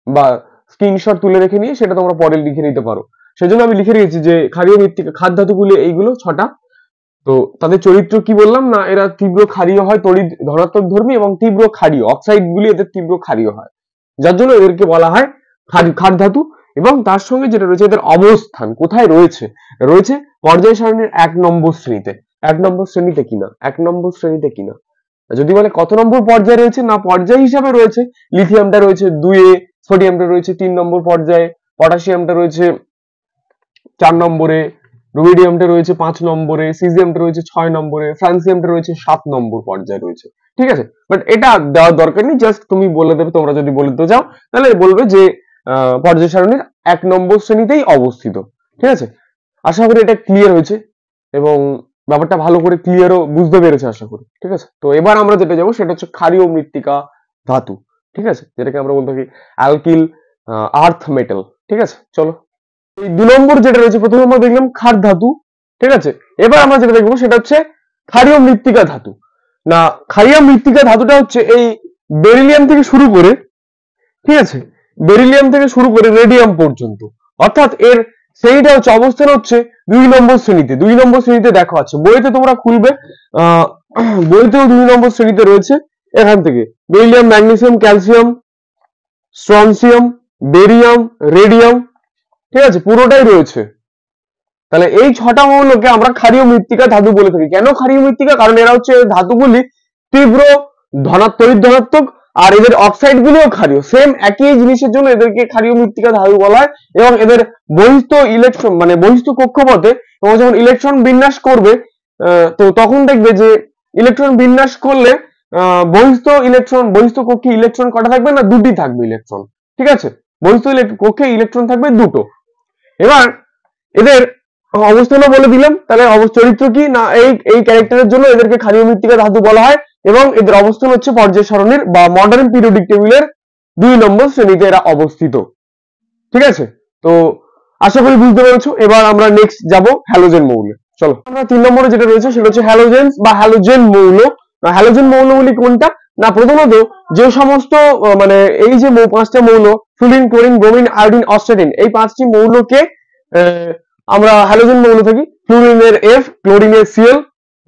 বা স্ক্রিনশট তুলে রেখে নিয়ে সেটা তোমরা পরে লিখে নিতে পারো। সেই জন্য আমি লিখে রেখেছি যে ক্ষারীয় মৃত্তিকা ক্ষার ধাতুগুলি এইগুলো 6টা। তো তাদের চরিত্র কি বললাম না, এরা তীব্র ক্ষারীয় হয়, তড়িৎ ধনাত্মক ধর্মী এবং তীব্র ক্ষারীয়, অক্সাইড গুলি এদের তীব্র ক্ষারীয় হয়, যার জন্য এদেরকে বলা হয় ক্ষার ধাতু। এবং তার সঙ্গে যেটা রয়েছে এদের অবস্থান কোথায় রয়েছে, পর্যায় সারণীর 1 নম্বর শ্রেণীতে। 1 নম্বর শ্রেণীতে কিনা যদি বলে কত নম্বর পর্যায়ে রয়েছে, না পর্যায় হিসাবে রয়েছে, লিথিয়ামটা রয়েছে 2 এ, সোডিয়ামটা রয়েছে 3 নম্বর পর্যায়ে, পটাশিয়ামটা রয়েছে 4 নম্বরে, রুবিডিয়ামটা রয়েছে 5 নম্বরে, সিজিয়ামটা রয়েছে 6 নম্বরে, ফ্রান্সিয়ামটা রয়েছে 7 নম্বর পর্যায়ে রয়েছে। ঠিক আছে, বাট এটা দেওয়ার দরকার নেই, জাস্ট তুমি বলে দেবে, তোমরা যদি বলে দিতে যাও তাহলে বলবে যে পর্যায় সারণীর 1 নম্বর শ্রেণীতেই অবস্থিত। ঠিক আছে, আশা করি এটা ক্লিয়ার হয়েছে এবং ব্যাপারটা ভালো করে ক্লিয়ারও বুঝতে পেরেছে আশা করি। ঠিক আছে, তো এবার আমরা যেটা যাবো সেটা হচ্ছে ক্ষারীয় মৃত্তিকা ধাতু। ঠিক আছে, যেটাকে আমরা বলতে থাকি অ্যালকিল আর্থ মেটাল। ঠিক আছে, চলো এই 2 নম্বর যেটা রয়েছে, প্রথমে আমরা দেখলাম ক্ষার ধাতু। ঠিক আছে, এবার আমরা যেটা দেখবো সেটা হচ্ছে ক্ষারীয় মৃত্তিকা ধাতু। না, ক্ষারীয় মৃত্তিকা ধাতুটা হচ্ছে এই বেরিলিয়াম থেকে শুরু করে, ঠিক আছে, বেরিলিয়াম থেকে শুরু করে রেডিয়াম পর্যন্ত, অর্থাৎ এর শ্রেণীটা হচ্ছে, অবস্থান হচ্ছে 2 নম্বর শ্রেণীতে। 2 নম্বর শ্রেণীতে দেখো আছে, বইতে তোমরা খুলবে, বইতেও 2 নম্বর শ্রেণীতে রয়েছে। এখান থেকে beryllium, magnesium, calcium, strontium, barium, radium, ঠিক আছে, পুরোটাই রয়েছে। তাহলে এই 6টা মৌলকে আমরা ক্ষারীয় মৃত্তিকা ধাতু বলে থাকি। কেন ক্ষারীয় মৃত্তিকা? কারণ এরা হচ্ছে ধাতুগুলি তীব্র তড়িৎ ধনাত্মক, আর এদের অক্সাইড গুলিও ক্ষারীয়। সেম একই জিনিসের জন্য এদেরকে ক্ষারীয় মৃত্তিকা ধাতু বলা হয়। এবং এদের বহিস্থ ইলেকট্রন, মানে বহিস্থ কক্ষপথে তোমরা যখন ইলেকট্রন বিন্যাস করবে, তো তখন দেখবে যে ইলেকট্রন বিন্যাস করলে বহিস্থ কক্ষে ইলেকট্রন কটা থাকবে না, 2টি থাকবে ইলেকট্রন। ঠিক আছে, বহিস্থ কক্ষে ইলেকট্রন থাকবে 2টো। এবার এদের অবস্থানও বলে দিলাম, তাহলে চরিত্র কি না, এই ক্যারেক্টারের জন্য এদেরকে ক্ষারীয় মৃত্তিকা ধাতু বলা হয়। এবং এদের অবস্থান হচ্ছে পর্যায় সারণীর বা মডার্ন পিরিয়ডিক টেবিলের 2 নম্বর শ্রেণীতে এরা অবস্থিত। ঠিক আছে, তো আশা করি বুঝতে পেরেছো। এবার আমরা নেক্সট যাব হ্যালোজেন মৌলে। চলো, আমরা 3 নম্বরে যেটা রয়েছে সেটা হচ্ছে হ্যালোজেনস বা হ্যালোজেন মৌল। হ্যালোজেন মৌলগুলি কোনটা না, প্রথমত যে সমস্ত মানে এই যে 5টা মৌল, fluorine, chlorine, bromine, iodine, oxygen, এই 5টি মৌলকে আমরা হ্যালোজেন মৌল থাকি। ফ্লুরিনের F, ক্লোরিনের Cl,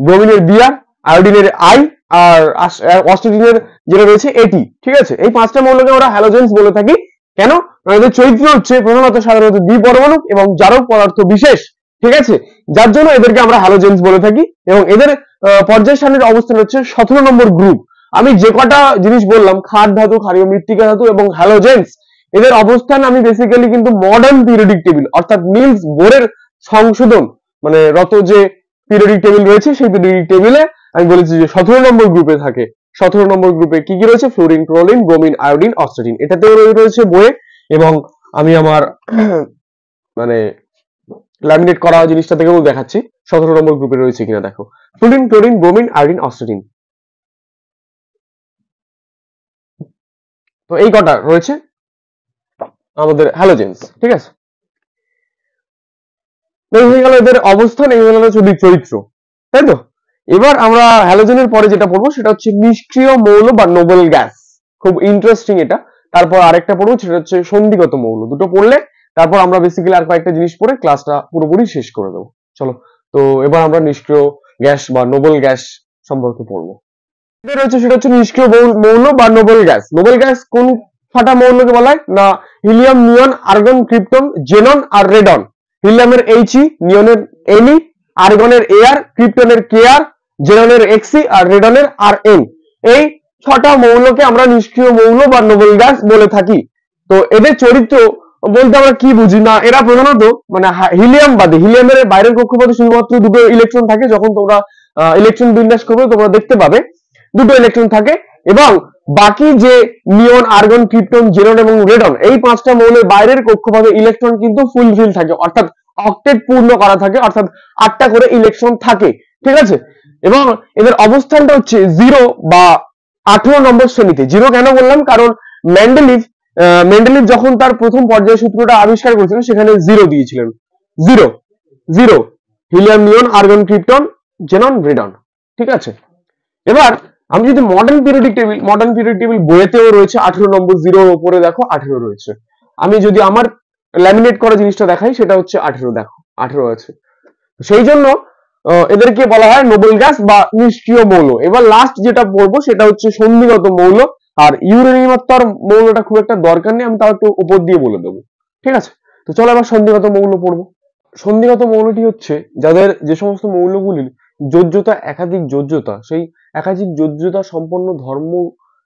ব্রোমিনের Br, আয়োডিনের I, আর অক্সিজেনের যেটা রয়েছে AT। ঠিক আছে, এই 5টা মৌলকে আমরা হ্যালোজেনস বলে থাকি। কেন? এদের চরিত্র হচ্ছে প্রধানত সাধারণত দ্বিপরমাণু এবং জারক পদার্থ বিশেষ। ঠিক আছে, যার জন্য এদেরকে আমরা হ্যালোজেনস বলে থাকি। এবং এদের পর্যায় সারণীর অবস্থান হচ্ছে 17 নম্বর গ্রুপ। আমি যে কটা জিনিস বললাম, ক্ষার ধাতু, ক্ষারীয় মৃত্তিকা ধাতু এবং হ্যালোজেনস, এদের অবস্থান আমি বেসিক্যালি কিন্তু মডার্ন পিরিয়ডিক টেবিল অর্থাৎ নিলস বোরের সংশোধন মানে রত যে পিরিয়ডিক টেবিল রয়েছে, সেই পিরিয়ডিক টেবিলে আমি বলেছি যে 17 নম্বর গ্রুপে থাকে। 17 নম্বর গ্রুপে কি কি রয়েছে? Fluorine, chlorine, bromine, iodine, oxygen, এটাতেও রয়েছে বইয়ে। এবং আমি আমার মানে ল্যামিনেট করা জিনিসটা থেকেও দেখাচ্ছি 17 নম্বর গ্রুপে রয়েছে কিনা। দেখো, fluorine, chlorine, bromine, iodine, oxygen, তো এই কটা রয়েছে আমাদের হ্যালোজেনস। ঠিক আছে, এই হয়ে গেল এদের অবস্থান, এই হয়ে গেল চরিত্র, তাই তো। এবার আমরা হ্যালোজেনের পরে যেটা পড়বো সেটা হচ্ছে নিষ্ক্রিয় মৌল বা নোবেল গ্যাস। খুব ইন্টারেস্টিং এটা। তারপর আরেকটা পড়বো সেটা হচ্ছে সন্ধিগত মৌল। দুটো পড়লে তারপর আমরা বেসিক্যালি আর কয়েকটা জিনিস পড়ে ক্লাসটা পুরোপুরি শেষ করে দেবো। চলো, তো এবার আমরা নিষ্ক্রিয় গ্যাস বা নোবেল গ্যাস সম্পর্কে পড়বো। এটা রয়েছে সেটা হচ্ছে নিষ্ক্রিয় মৌল বা নোবেল গ্যাস। নোবেল গ্যাস কোন ফাটা মৌলকে বলা হয় না, helium, neon, argon, krypton, xenon আর রেডন। হিলিয়ামের He, নিয়নের Ne, আর্গনের Ar, ক্রিপ্টনের Kr, জেননের Xe আর রেডনের Rn। এই 6টা মৌলকে আমরা নিষ্ক্রিয় মৌল বা নোবেল গ্যাস বলে থাকি। তো এদের চরিত্র বলতে আমরা কি বুঝি না, এরা প্রধানত মানে হিলিয়াম বাদে, হিলিয়ামের বাইরের কক্ষপথে শুধুমাত্র 2টো ইলেকট্রন থাকে। যখন তোমরা ইলেকট্রন বিন্যাস করবে তোমরা দেখতে পাবে 2টো ইলেকট্রন থাকে। এবং বাকি যে নিয়ন, আর্গন, ক্রিপ্টন, জেনন এবং রেডন, এই 5টা মৌলের বাইরের কক্ষপথে ইলেকট্রন কিন্তু ফুলফিল থাকে, অর্থাৎ অক্টেট পূর্ণ করা থাকে, অর্থাৎ 8টা করে ইলেকট্রন থাকে। ঠিক আছে, এবং এদের অবস্থানটা হচ্ছে 0 বা 18 নম্বর শ্রেণীতে। 0 কেন বললাম? কারণ মেন্ডেলিভ যখন তার প্রথম পর্যায় সূত্রটা আবিষ্কার করেছিলেন সেখানে 0 দিয়েছিলেন। 0 0 helium, neon, argon, krypton, xenon, radon. ঠিক আছে, এবার আমি যদি মডার্ন পিরিয়ডিক টেবিল বইয়েতেও রয়েছে 18 নম্বর, 0 উপরে দেখো 18 রয়েছে। আমি যদি আমার ল্যামিনেট করা জিনিসটা দেখাই সেটা হচ্ছে 18, দেখো 18 আছে। সেই জন্য এদেরকে বলা হয় নোবেল গ্যাস বা নিষ্ক্রিয় মৌল। এবার লাস্ট যেটা পড়বো সেটা হচ্ছে সন্ধিগত মৌল। আর ইউরেনিয়াম মৌলটা খুব একটা দরকার নেই, আমি তাও একটু উপর দিয়ে বলে দেবো। ঠিক আছে, তো চলো এবার সন্ধিগত মৌল পড়বো। সন্ধিগত মৌলটি হচ্ছে যাদের যে সমস্ত মৌলগুলির যোজ্যতা একাধিক যোজ্যতা, সেই একাধিক যোজ্যতা সম্পন্ন ধর্ম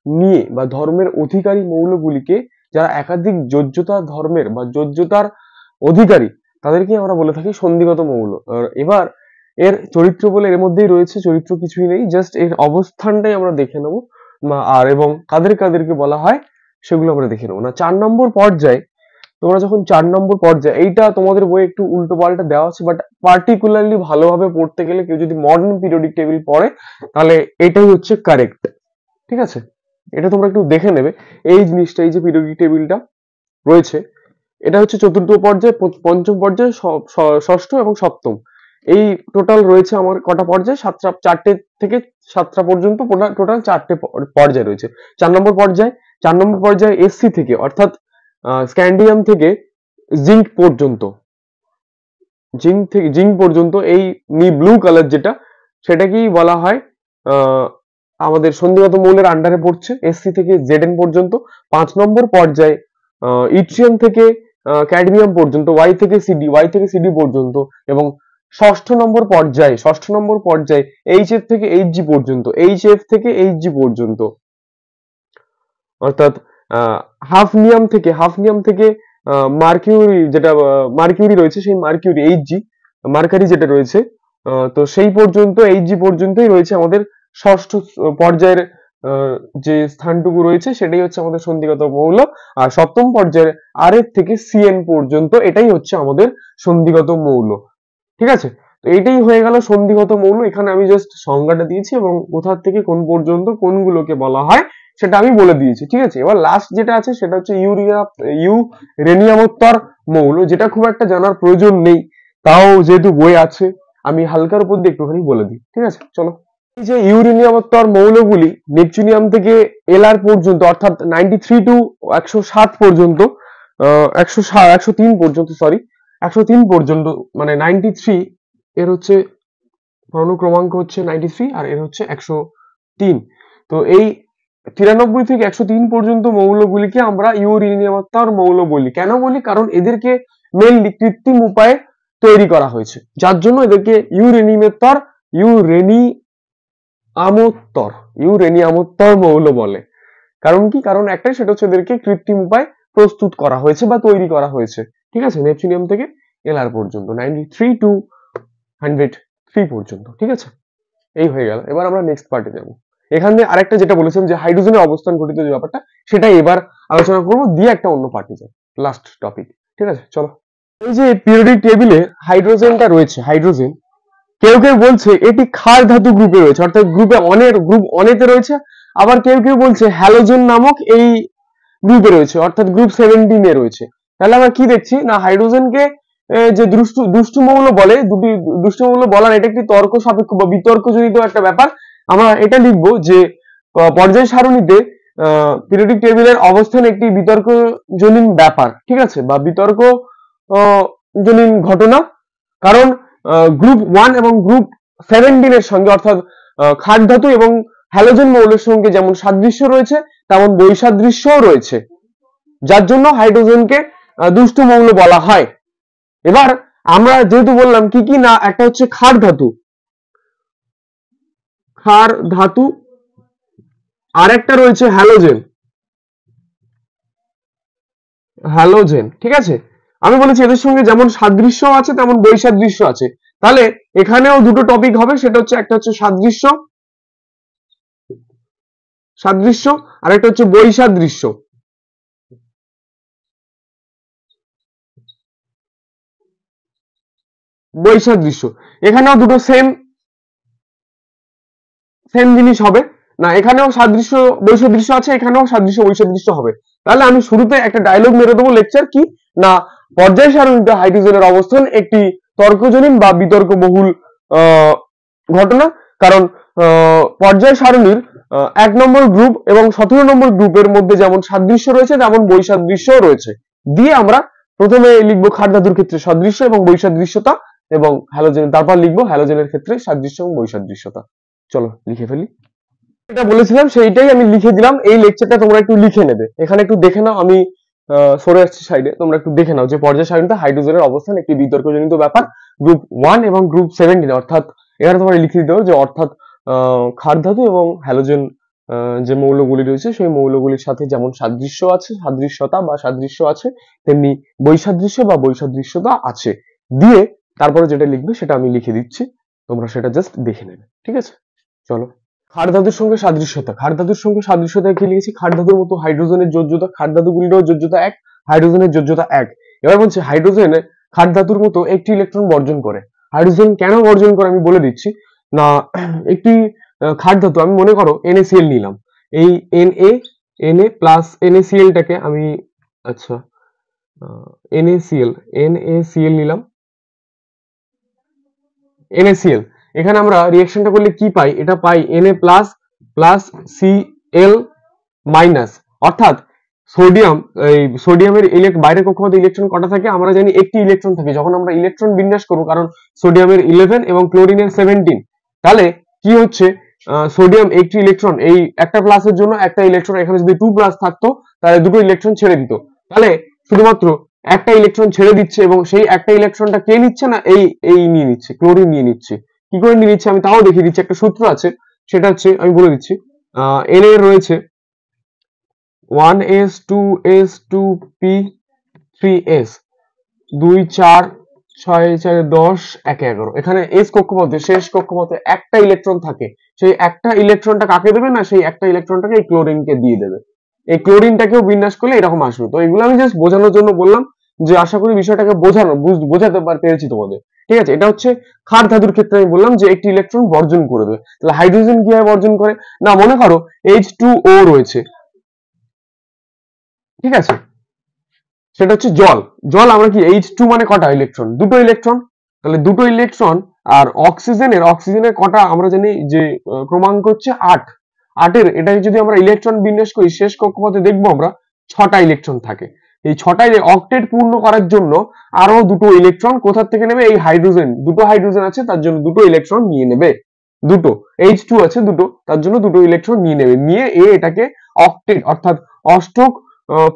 নিয়ে বা ধর্মের অধিকারী মৌলগুলিকে, যারা একাধিক যোজ্যতা ধর্মের বা যোজ্যতার অধিকারী তাদেরকে আমরা বলে থাকি সন্ধিগত মৌল। এবার এর চরিত্র বলে এর মধ্যেই রয়েছে, চরিত্র কিছুই নেই, জাস্ট এর অবস্থানটাই আমরা দেখে নেবো। আর এবং কাদেরকে বলা হয় সেগুলো আমরা দেখে নেবো। না 4 নম্বর পর্যায়ে, তোমরা যখন 4 নম্বর পর্যায়ে, এইটা তোমাদের বইয়ে একটু উল্টো পাল্টা দেওয়া আছে, বাট পার্টিকুলারলি ভালোভাবে পড়তে গেলে কেউ যদি মডার্ন পিরিয়ডিক টেবিল পড়ে তাহলে এটাই হচ্ছে কারেক্ট। ঠিক আছে, এটা তোমরা একটু দেখে নেবে। এই জিনিসটা, এই যে পিরিয়ডিক টেবিলটা রয়েছে, এটা হচ্ছে চতুর্থ পর্যায়ে, পঞ্চম পর্যায়ে, ষষ্ঠ এবং সপ্তম, এই টোটাল রয়েছে আমার কটা পর্যায়ে, 4টে থেকে 7টা পর্যন্ত টোটাল 4টে পর্যায় রয়েছে। 4 নম্বর পর্যায়ে এসসি থেকে, অর্থাৎ স্ক্যান্ডিয়াম থেকে জিঙ্ক পর্যন্ত, জিঙ্ক পর্যন্ত, এই ব্লু কালার যেটা, সেটাকেই বলা হয় আমাদের সন্ধিগত মৌলের আন্ডারে পড়ছে, এসসি থেকে জেডএন পর্যন্ত। 5 নম্বর পর্যায়ে ইট্রিয়াম থেকে ক্যাডমিয়াম পর্যন্ত, ওয়াই থেকে সিডি পর্যন্ত, এবং ষষ্ঠ নম্বর পর্যায়ে এইচএফ থেকে এইচজি পর্যন্ত, অর্থাৎ হাফনিয়াম থেকে মার্কিউরি, যেটা মার্কিউরি রয়েছে, সেই মার্কিউরি মার্কারি যেটা রয়েছে, তো সেই পর্যন্ত, এইচজি পর্যন্তই রয়েছে আমাদের ষষ্ঠ পর্যায়ের যে স্থানটুকু রয়েছে, সেটাই হচ্ছে আমাদের সন্ধিগত মৌল। আর সপ্তম পর্যায়ের আর এর থেকে সিএন পর্যন্ত, এটাই হচ্ছে আমাদের সন্ধিগত মৌল। ঠিক আছে, তো এইটাই হয়ে গেল সন্ধিগত মৌল। এখানে আমি জাস্ট সংজ্ঞাটা দিয়েছি এবং কোথা থেকে কোন পর্যন্ত কোনগুলোকে বলা হয় সেটা আমি বলে দিয়েছি। ঠিক আছে, এবার লাস্ট যেটা আছে সেটা হচ্ছে ইউরেনিয়ামোত্তর মৌল, যেটা খুব একটা জানার প্রয়োজন নেই, তাও যেহেতু বই আছে আমি হালকার উপর দিয়ে একটুখানি বলে দিই। ঠিক আছে, চলো। এই যে ইউরেনিয়ামোত্তর মৌলগুলি নেপচুনিয়াম থেকে এলআর পর্যন্ত, অর্থাৎ 93 টু 107 পর্যন্ত, 103 পর্যন্ত, সরি 103 পর্যন্ত, মানে 93, এর হচ্ছে পরমাণু ক্রমাঙ্ক হচ্ছে 93 আর এর হচ্ছে 103। তো এই 93 থেকে 103 পর্যন্ত মৌলগুলিকে আমরা ইউরেনিয়ামোত্তর মৌল বলি। কেন বলি? কারণ এদেরকে মেইনলি কৃত্রিম উপায়ে তৈরি করা হয়েছে, যার জন্য এদেরকে ইউরেনিয়ামোত্তর মৌল বলে। কারণ কি? কারণ একটাই, সেটা হচ্ছে এদেরকে কৃত্রিম উপায়ে প্রস্তুত করা হয়েছে বা তৈরি করা হয়েছে। ঠিক আছে, নেপচুনিয়াম থেকে এলআর পর্যন্ত, 93 টু 103 পর্যন্ত। ঠিক আছে, এই হয়ে গেল। এবার আমরা নেক্সট পার্টে যাব। এখানে আরেকটা যেটা বলেছিলাম যে হাইড্রোজেনের অবস্থান ঘটিত যে ব্যাপারটা, সেটাই এবার আলোচনা করবো, দিয়ে একটা অন্য পার্টে যাব, লাস্ট টপিক। ঠিক আছে, চলো। এই যে পিরিয়ডিক টেবিলে হাইড্রোজেনটা রয়েছে, হাইড্রোজেন, কেউ বলছে এটি ক্ষার ধাতু গ্রুপে রয়েছে, অর্থাৎ গ্রুপ অনেতে রয়েছে। আবার কেউ বলছে হ্যালোজেন নামক এই গ্রুপে রয়েছে, অর্থাৎ গ্রুপ 17 এ রয়েছে। তাহলে আমরা কি দেখছি না, হাইড্রোজেনকে যে দুষ্টু মৌল বলে, দুটি দুষ্টু মৌল বলার এটা একটি তর্ক সাপেক্ষ বা বিতর্কজনিত একটা ব্যাপার। আমরা এটা লিখবো যে পর্যায় সারণীতে পিরিয়ডিক টেবিলের অবস্থান একটি বিতর্কজনীন ব্যাপার। ঠিক আছে, বা বিতর্ক জনীন ঘটনা। কারণ গ্রুপ 1 এবং গ্রুপ 17 এর সঙ্গে, অর্থাৎ ক্ষার ধাতু এবং হ্যালোজেন মৌলের সঙ্গে যেমন সাদৃশ্য রয়েছে, তেমন বৈসাদৃশ্যও রয়েছে, যার জন্য হাইড্রোজেনকে দুষ্টু মৌল বলা হয়। এবার আমরা যেহেতু বললাম কি কি না, একটা হচ্ছে ক্ষার ধাতু, আর একটা রয়েছে হ্যালোজেন। ঠিক আছে, আমি বলেছি এদের সঙ্গে যেমন সাদৃশ্য আছে তেমন বৈসাদৃশ্য আছে। তাহলে এখানেও দুটো টপিক হবে, সেটা হচ্ছে একটা হচ্ছে সাদৃশ্য, আর একটা হচ্ছে বৈসাদৃশ্য। এখানেও দুটো সেম জিনিস হবে না, এখানেও সাদৃশ্য বৈসাদৃশ্য আছে, এখানেও সাদৃশ্য বৈসাদৃশ্য হবে। তাহলে আমি শুরুতে একটা ডায়লগ মেরে দেবো, লেকচার কি না, পর্যায় সারণীতে হাইড্রোজেনের অবস্থান একটি তর্কজনীন বা বিতর্কবহুল ঘটনা। কারণ পর্যায় সারণীর 1 নম্বর গ্রুপ এবং 17 নম্বর গ্রুপের মধ্যে যেমন সাদৃশ্য রয়েছে তেমন বৈসাদৃশ্যও রয়েছে। দিয়ে আমরা প্রথমে লিখবো ক্ষার ধাতুর ক্ষেত্রে সাদৃশ্য এবং বৈসাদৃশ্যতা, এবং হ্যালোজেন, তারপর লিখবো হ্যালোজেনের ক্ষেত্রে সাদৃশ্য এবং বৈসাদৃশ্যতা। চলো লিখে ফেলি। যেটা বলেছিলাম সেইটাই আমি লিখে দিলাম। এই লেকচারটা তোমরা একটু লিখে নেবে, এখানে একটু দেখে নাও, আমি সরে আসছি সাইডে, তোমরা একটু দেখে নাও যে পর্যায় সারণীতে হাইড্রোজেনের অবস্থান একটি বিতর্কজনিত ব্যাপার, গ্রুপ 1 এবং গ্রুপ 17। অর্থাৎ এখানে তোমরা লিখে দিতে হবে যে অর্থাৎ ক্ষার ধাতু এবং হ্যালোজেন যে মৌলগুলি রয়েছে সেই মৌলগুলির সাথে যেমন সাদৃশ্য আছে, সাদৃশ্যতা বা সাদৃশ্য আছে, তেমনি বৈসাদৃশ্য বা বৈসাদৃশ্যতা আছে। দিয়ে তারপরে যেটা লিখবে সেটা আমি লিখে দিচ্ছি, তোমরা সেটা জাস্ট দেখে নেবে। ঠিক আছে, চলো। ক্ষার ধাতুর সঙ্গে সাদৃশ্যতা। ক্ষার ধাতুর সঙ্গে সাদৃশ্যতা কি লিখেছি? ক্ষার ধাতুর মতো হাইড্রোজেনের যোজ্যতা, ক্ষার ধাতুগুলিরও যোজ্যতা 1, হাইড্রোজেনের যোজ্যতা 1। এবার বলছে হাইড্রোজেন ক্ষার ধাতুর মতো একটি ইলেকট্রন বর্জন করে। হাইড্রোজেন কেন বর্জন করে আমি বলে দিচ্ছি। না, একটি ক্ষার ধাতু, আমি মনে করো NaCl নিলাম, এই Na প্লাস NaCl টাকে আমি, আচ্ছা NaCl নিলাম, NaCl, এখানে আমরা রিঅ্যাকশনটা করলে কি পাই? এটা পাই Na plus plus Cl minus, অর্থাৎ সোডিয়াম, এই সোডিয়ামের বাইরের কক্ষপথে ইলেকট্রন কটা থাকে? আমরা জানি একটি ইলেকট্রন থাকে। যখন আমরা ইলেকট্রন বিন্যাস করব, কারণ সোডিয়ামের 11 এবং ক্লোরিনের 17, তাহলে কি হচ্ছে, সোডিয়াম একটি ইলেকট্রন, এই একটা প্লাসের জন্য একটা ইলেকট্রন, এখানে যদি 2 প্লাস থাকতো তাহলে দুটো ইলেকট্রন ছেড়ে দিত, তাহলে শুধুমাত্র একটা ইলেকট্রন ছেড়ে দিচ্ছে, এবং সেই একটা ইলেকট্রনটা কে নিচ্ছে? না, এই নিয়ে নিচ্ছে, ক্লোরিন নিয়ে নিচ্ছে। কি করে নিয়ে নিচ্ছে আমি তাও দেখিয়ে দিচ্ছি, একটা সূত্র আছে, সেটা হচ্ছে আমি বলে দিচ্ছি। Na রয়েছে 1s 2s 2p 3s 2 4 6 4 10 1 11, এখানে s কক্ষপথে, শেষ কক্ষপথে একটা ইলেকট্রন থাকে। সেই একটা ইলেকট্রনটা কাকে দেবে? না, সেই একটা ইলেকট্রনটাকে এই ক্লোরিনকে দিয়ে দেবে। এই ক্লোরিনটাকেও বিন্যাস করলে এরকম আসবে। তো এগুলো আমি জাস্ট বোঝানোর জন্য বললাম, যে আশা করি বিষয়টাকে বোঝাতে পেরেছি তোমাদের। ঠিক আছে, এটা হচ্ছে ক্ষার ধাতুর ক্ষেত্রে আমি বললাম যে একটি ইলেকট্রন বর্জন করে দেবে। তাহলে হাইড্রোজেন কিভাবে বর্জন করে? না, মনে করো H2O রয়েছে, ঠিক আছে, সেটা হচ্ছে জল। জল আমরা কি, H2 মানে কটা ইলেকট্রন? দুটো ইলেকট্রন। তাহলে দুটো ইলেকট্রন। আর অক্সিজেনের কটা আমরা জানি যে ক্রমাঙ্ক হচ্ছে 8। 8-এর এটাকে যদি আমরা ইলেকট্রন বিন্যাস করি, শেষ কক্ষপথে দেখবো আমরা 6টা ইলেকট্রন থাকে। এই 6টাই অক্টেট পূর্ণ করার জন্য আরো দুটো ইলেকট্রন কোথা থেকে নেবে? এই হাইড্রোজেন, দুটো হাইড্রোজেন আছে তার জন্য দুটো ইলেকট্রন নিয়ে নেবে। দুটো H2 আছে দুটো, তার জন্য দুটো ইলেকট্রন নিয়ে নেবে, নিয়ে এটাকে অক্টেট অর্থাৎ অষ্টক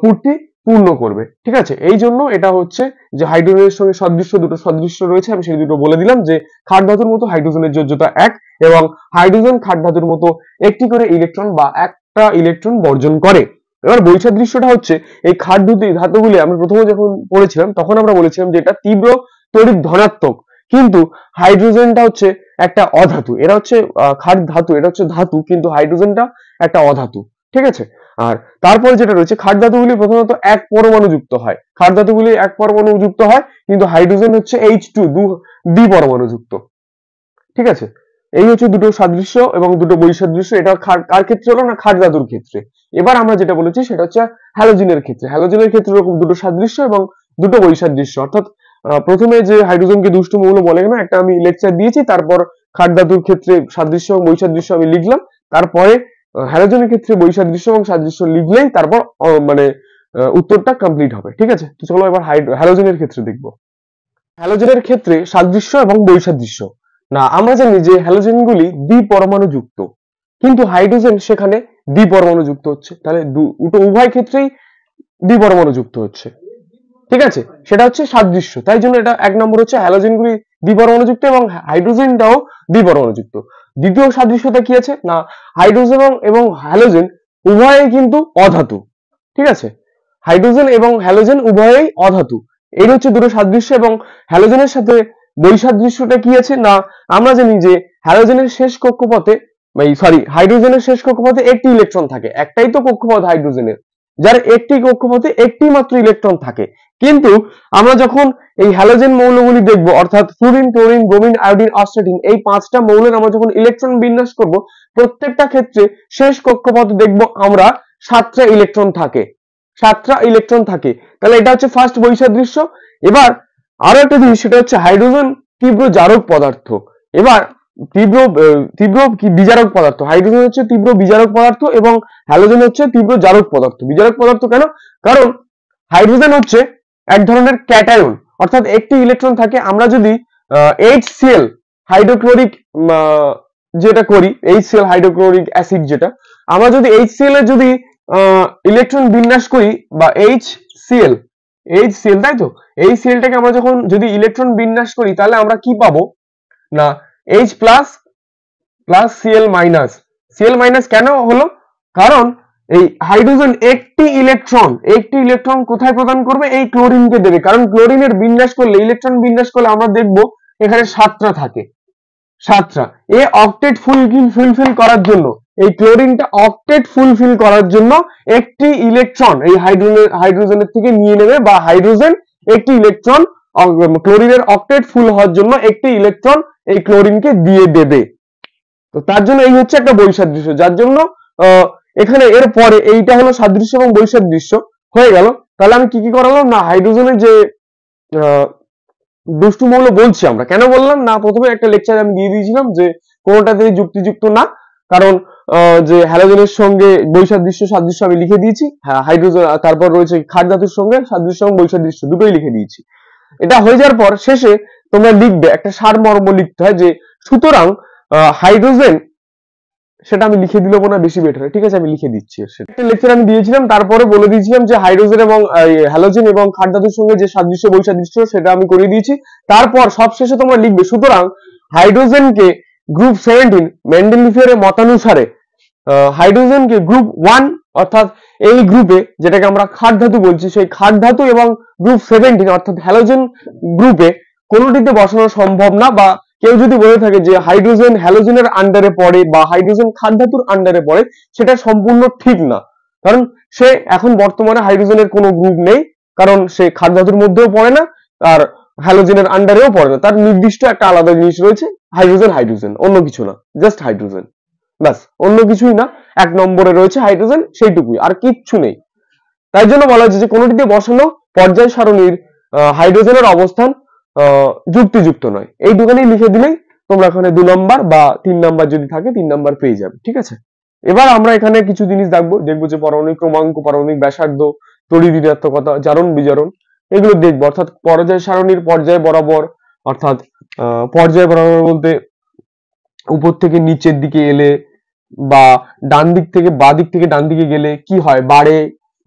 পূর্তি পূর্ণ করবে। ঠিক আছে, এই জন্য এটা হচ্ছে যে হাইড্রোজেনের সঙ্গে সদৃশ্য, দুটো সদৃশ্য রয়েছে, আমি সেই দুটো বলে দিলাম, যে ক্ষার ধাতুর মতো হাইড্রোজেনের যোজ্যতা 1, এবং হাইড্রোজেন ক্ষার ধাতুর মতো একটি করে ইলেকট্রন বা একটা ইলেকট্রন বর্জন করে। এবার বৈসাদৃশ্যটা হচ্ছে, এই ক্ষার ধাতুগুলি আমরা প্রথমে যখন পড়েছিলাম তখন আমরা বলেছিলাম যে এটা তীব্র তড়িৎ ধনাত্মক, কিন্তু হাইড্রোজেনটা হচ্ছে একটা অধাতু। এরা হচ্ছে ক্ষার ধাতু, এটা হচ্ছে ধাতু, কিন্তু হাইড্রোজেনটা একটা অধাতু। ঠিক আছে, আর তারপরে যেটা রয়েছে, ক্ষার ধাতুগুলি প্রথমত এক পরমাণু যুক্ত হয়। ক্ষার ধাতুগুলি এক পরমাণু যুক্ত হয়, কিন্তু হাইড্রোজেন হচ্ছে H2 দ্বি পরমাণু যুক্ত। ঠিক আছে, এই হচ্ছে দুটো সাদৃশ্য এবং দুটো বৈসাদৃশ্য। এটা কার ক্ষেত্রে হলো? না, ক্ষার ধাতুর ক্ষেত্রে। এবার আমরা যেটা বলেছি সেটা হচ্ছে হ্যালোজেনের ক্ষেত্রে। হ্যালোজেনের ক্ষেত্রে এরকম দুটো সাদৃশ্য এবং দুটো বৈসাদৃশ্য, অর্থাৎ প্রথমে যে হাইড্রোজেনকে দুষ্টু মৌল বলে না, একটা আমি লেকচার দিয়েছি, তারপর ক্ষার ধাতুর ক্ষেত্রে সাদৃশ্য এবং বৈসাদৃশ্য আমি লিখলাম, তারপরে হ্যালোজেনের ক্ষেত্রে বৈসাদৃশ্য এবং সাদৃশ্য লিখলেই তারপর মানে উত্তরটা কমপ্লিট হবে। ঠিক আছে, তো চলো এবার হ্যালোজেনের ক্ষেত্রে দেখবো। হ্যালোজেনের ক্ষেত্রে সাদৃশ্য এবং বৈসাদৃশ্য। না, আমরা জানি যে হ্যালোজেনগুলি দ্বিপরমাণু যুক্ত, কিন্তু হাইড্রোজেন সেখানে দ্বিপরমাণু যুক্ত হচ্ছে, তাহলে উভয় ক্ষেত্রেই দ্বিপরমাণু যুক্ত হচ্ছে। ঠিক আছে, সেটা হচ্ছে সাদৃশ্য। তাই জন্য এটা 1 নম্বর হচ্ছে হ্যালোজেনগুলি দ্বিপরমাণু যুক্ত এবং হাইড্রোজেনটাও দ্বিপরমাণু যুক্ত। দ্বিতীয় সাদৃশ্যতা কি আছে? না, হাইড্রোজেন এবং হ্যালোজেন উভয়ই কিন্তু অধাতু। ঠিক আছে, হাইড্রোজেন এবং হ্যালোজেন উভয়ই অধাতু। এই হচ্ছে দুটো সাদৃশ্য। এবং হ্যালোজেনের সাথে বৈসাদৃশ্যটা কি আছে? না, আমরা জানি যে হ্যালোজেনের শেষ কক্ষপথে, হাইড্রোজেনের শেষ কক্ষপথে একটি ইলেকট্রন থাকে। একটাই তো কক্ষপথ হাইড্রোজেনের, যার একটি কক্ষপথে একটি মাত্র ইলেকট্রন থাকে। কিন্তু আমরা যখন এই হ্যালোজেন মৌলগুলি দেখব, অর্থাৎ ফ্লুরিন, ক্লোরিন, ব্রোমিন, আয়োডিন, অস্টাটিন, এই 5টা মৌলের আমরা যখন ইলেকট্রন বিন্যাস করব, প্রত্যেকটা ক্ষেত্রে শেষ কক্ষপথে দেখব আমরা 7টা ইলেকট্রন থাকে। 7টা ইলেকট্রন থাকে। তাহলে এটা হচ্ছে ফার্স্ট বৈসাদৃশ্য। এবার আরো একটা জিনিস, সেটা হচ্ছে হাইড্রোজেন তীব্র জারক পদার্থ। এবার তীব্র কি বিজারক পদার্থ। হাইড্রোজেন হচ্ছে তীব্র বিজারক পদার্থ এবং হ্যালোজেন হচ্ছে তীব্র জারক পদার্থ। বিজারক পদার্থ কেন? কারণ হাইড্রোজেন হচ্ছে এক ধরনের ক্যাটায়ন, অর্থাৎ একটি ইলেকট্রন থাকে। আমরা যদি HCl হাইড্রোক্লোরিক যেটা করি, HCl হাইড্রোক্লোরিক অ্যাসিড, যেটা আমরা যদি HCl এর যদি ইলেকট্রন বিন্যাস করি, বা HCl, তাই তো, এই সেলটাকে আমরা যখন যদি ইলেকট্রন বিন্যাস করি, তাহলে আমরা কি পাবো? না, H plus plus Cl minus. Cl minus কেন হলো? কারণ এই হাইড্রোজেন একটি ইলেকট্রন কোথায় প্রদান করবে? এই ক্লোরিনকে দেবে, কারণ ক্লোরিনের বিন্যাস করলে, ইলেকট্রন বিন্যাস করলে আমরা দেখব এখানে 7টা থাকে, 7টা। এই অক্টেট ফুলফিল করার জন্য, এই ক্লোরিনটা অক্টেট ফুলফিল করার জন্য একটি ইলেকট্রন এই হাইড্রোজেনের থেকে নিয়ে নেবে, বা হাইড্রোজেন একটি ইলেকট্রন ক্লোরিনের অক্টেট ফুল হওয়ার জন্য একটি ইলেকট্রন এই ক্লোরিনকে দিয়ে দেবে। তো তার জন্য এই হচ্ছে একটা বৈসাদৃশ্য, যার জন্য এখানে এর পরে এইটা হলো সাদৃশ্য এবং বৈসাদৃশ্য হয়ে গেল। তাহলে আমি কি কি করালাম না, হাইড্রোজেনের যে দুষ্টু মৌল বলছি আমরা, কেন বললাম না, প্রথমে একটা লেকচার আমি দিয়ে দিয়েছিলাম যে কোনোটাতেই যুক্তিযুক্ত না, কারণ যে হ্যালোজেনের সঙ্গে বৈসাদৃশ্য সাদৃশ্য আমি লিখে দিয়েছি, হ্যাঁ হাইড্রোজেন, তারপর রয়েছে ক্ষার ধাতুর সঙ্গে সাদৃশ্য এবং বৈসাদৃশ্য দুটোই লিখে দিয়েছি। এটা হয়ে যাওয়ার পর শেষে তোমরা লিখবে একটা সারমর্ম লিখতে হয়, যে সুতরাং হাইড্রোজেন, সেটা আমি লিখে দিলে মনে হয় বেশি বেটার হয়, ঠিক আছে আমি লিখে দিচ্ছি। সেটা একটা লেকচার আমি দিয়েছিলাম, তারপরে বলে দিয়েছিলাম যে হাইড্রোজেন এবং হ্যালোজেন এবং ক্ষার ধাতুর সঙ্গে যে সাদৃশ্য বৈসাদৃশ্য সেটা আমি করে দিয়েছি। তারপর সবশেষে তোমরা লিখবে সুতরাং হাইড্রোজেনকে গ্রুপ 17 মেন্ডেলিফের মতানুসারে হাইড্রোজেনকে গ্রুপ 1 অর্থাৎ এই গ্রুপে, যেটাকে আমরা ক্ষার ধাতু বলছি, সেই ক্ষার ধাতু এবং গ্রুপ 17 অর্থাৎ হ্যালোজেন গ্রুপে কোনোটিতে বসানো সম্ভব না, বা কেউ যদি বলে থাকে যে হাইড্রোজেন হ্যালোজেনের আন্ডারে পড়ে বা হাইড্রোজেন ক্ষার ধাতুর আন্ডারে পড়ে, সেটা সম্পূর্ণ ঠিক না। কারণ সে এখন বর্তমানে হাইড্রোজেনের কোনো গ্রুপ নেই, কারণ সে ক্ষার ধাতুর মধ্যেও পড়ে না আর হ্যালোজেনের আন্ডারেও পড়ে না, তার নির্দিষ্ট একটা আলাদা জিনিস রয়েছে, হাইড্রোজেন, অন্য কিছু না, জাস্ট হাইড্রোজেন, ব্যাস, অন্য কিছুই না। 1 নম্বরে রয়েছে হাইড্রোজেন, সেইটুকুই, আর কিচ্ছু নেই। তাই জন্য বলা হচ্ছে যে কোনোটিতে বসানো পর্যায় সারণীর হাইড্রোজেনের অবস্থান যুক্তিযুক্ত নয়, এই দুখানেই লিখে দিলেই তোমরা এখানে 2 নম্বর বা 3 নম্বর যদি থাকে 3 নম্বর পেয়ে যাবে, ঠিক আছে। এবার আমরা এখানে কিছু জিনিস দেখবো যে পারমাণবিক ক্রমাঙ্ক, পারমাণবিক ব্যাসার্ধ, তড়িৎ ঋণাত্মকতা, জারণ বিজারণ, এগুলো দেখবো। অর্থাৎ পর্যায় সারণীর পর্যায় বরাবর, অর্থাৎ পর্যায় বরাবর বলতে উপর থেকে নিচের দিকে এলে বা ডান দিক থেকে বাঁ দিক থেকে ডান দিকে গেলে কি হয়, বাড়ে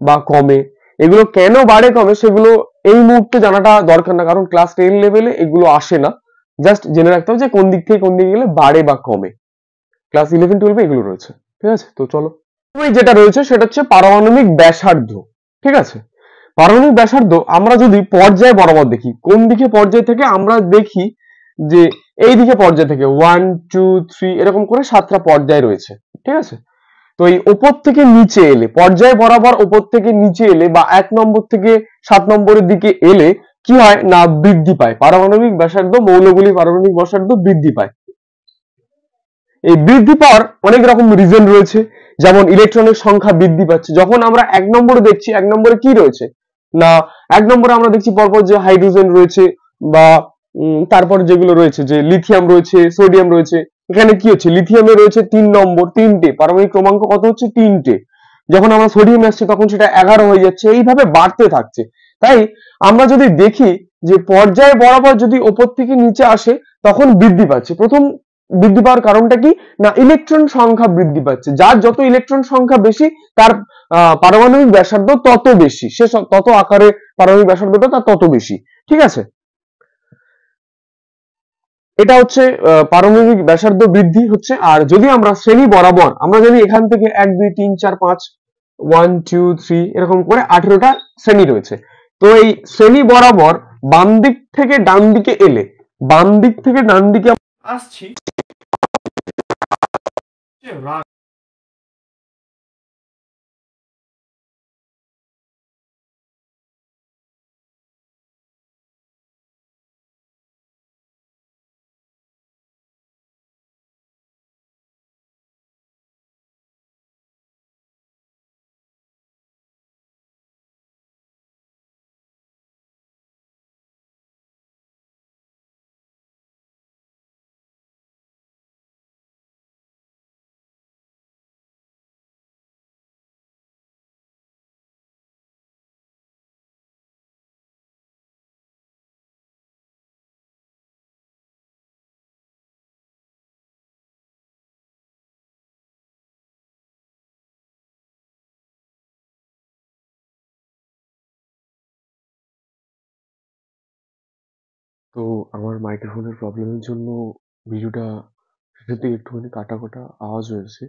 বা কমে, এগুলো কেন বাড়ে কমে সেগুলো এই মুহূর্তে জানাটা দরকার না, কারণ ক্লাস 10 লেভেলে এগুলো আসে না। জাস্ট জেনে রাখতে হবে যে কোন দিক থেকে কোন দিকে গেলে বাড়ে বা কমে, ক্লাস 11-12 এগুলো রয়েছে, ঠিক আছে। তো চলো, যেটা রয়েছে সেটা হচ্ছে পারমাণবিক ব্যাসার্ধ, ঠিক আছে। পারমাণবিক ব্যাসার্ধ আমরা যদি পর্যায় বরাবর দেখি, কোন দিকে পর্যায় থেকে আমরা দেখি যে এই দিকে পর্যায় থেকে 1 2 3 এরকম করে 7টা পর্যায় রয়েছে, ঠিক আছে। তো এই ওপর থেকে নিচে এলে, পর্যায় বরাবর ওপর থেকে নিচে এলে বা 1 নম্বর থেকে 7 নম্বরের দিকে এলে কি হয় না, বৃদ্ধি পায় পারমাণবিক ব্যাসার্ধ, মৌলগুলি পারমাণবিক ব্যাসার্ধ বৃদ্ধি পায়। এই বৃদ্ধি পাওয়ার অনেক রকম রিজন রয়েছে, যেমন ইলেকট্রনের সংখ্যা বৃদ্ধি পাচ্ছে। যখন আমরা 1 নম্বরে দেখছি, 1 নম্বরে কি রয়েছে না, 1 নম্বরে আমরা দেখছি পরপর যে হাইড্রোজেন রয়েছে, বা তারপর যেগুলো রয়েছে যে লিথিয়াম রয়েছে, সোডিয়াম রয়েছে। এখানে কি হচ্ছে, লিথিয়ামে রয়েছে 3 নম্বর, 3টে পারমাণবিক ক্রমাঙ্ক, কত হচ্ছে 3টে। যখন আমরা সোডিয়াম আসছে তখন সেটা 11 হয়ে যাচ্ছে, এইভাবে বাড়তে থাকছে। তাই আমরা যদি দেখি যে পর্যায় বরাবর যদি ওপর থেকে নিচে আসে তখন বৃদ্ধি পাচ্ছে। প্রথম বৃদ্ধি পাওয়ার কারণটা কি না, ইলেকট্রন সংখ্যা বৃদ্ধি পাচ্ছে, যার যত ইলেকট্রন সংখ্যা বেশি তার পারমাণবিক ব্যাসার্ধ তত বেশি, সে তত আকারে পারমাণবিক ব্যাসার্ধটা তার তত বেশি, ঠিক আছে। এটা হচ্ছে পারমাণবিক ব্যাসার্ধ বৃদ্ধি হচ্ছে। আর যদি আমরা শ্রেণী বরাবর, আমরা জানি এখান থেকে 1 2 3 4 5 1 2 3 এরকম করে 18টা শ্রেণী রয়েছে। তো এই শ্রেণী বরাবর বাম দিক থেকে ডান দিকে এলে, বাম দিক থেকে ডান দিকে আসছি, তো আমার মাইক্রোফোনের প্রবলেমের জন্য ভিডিওটা সেটাতে একটুখানি কাটা কাটা আওয়াজ হয়েছে।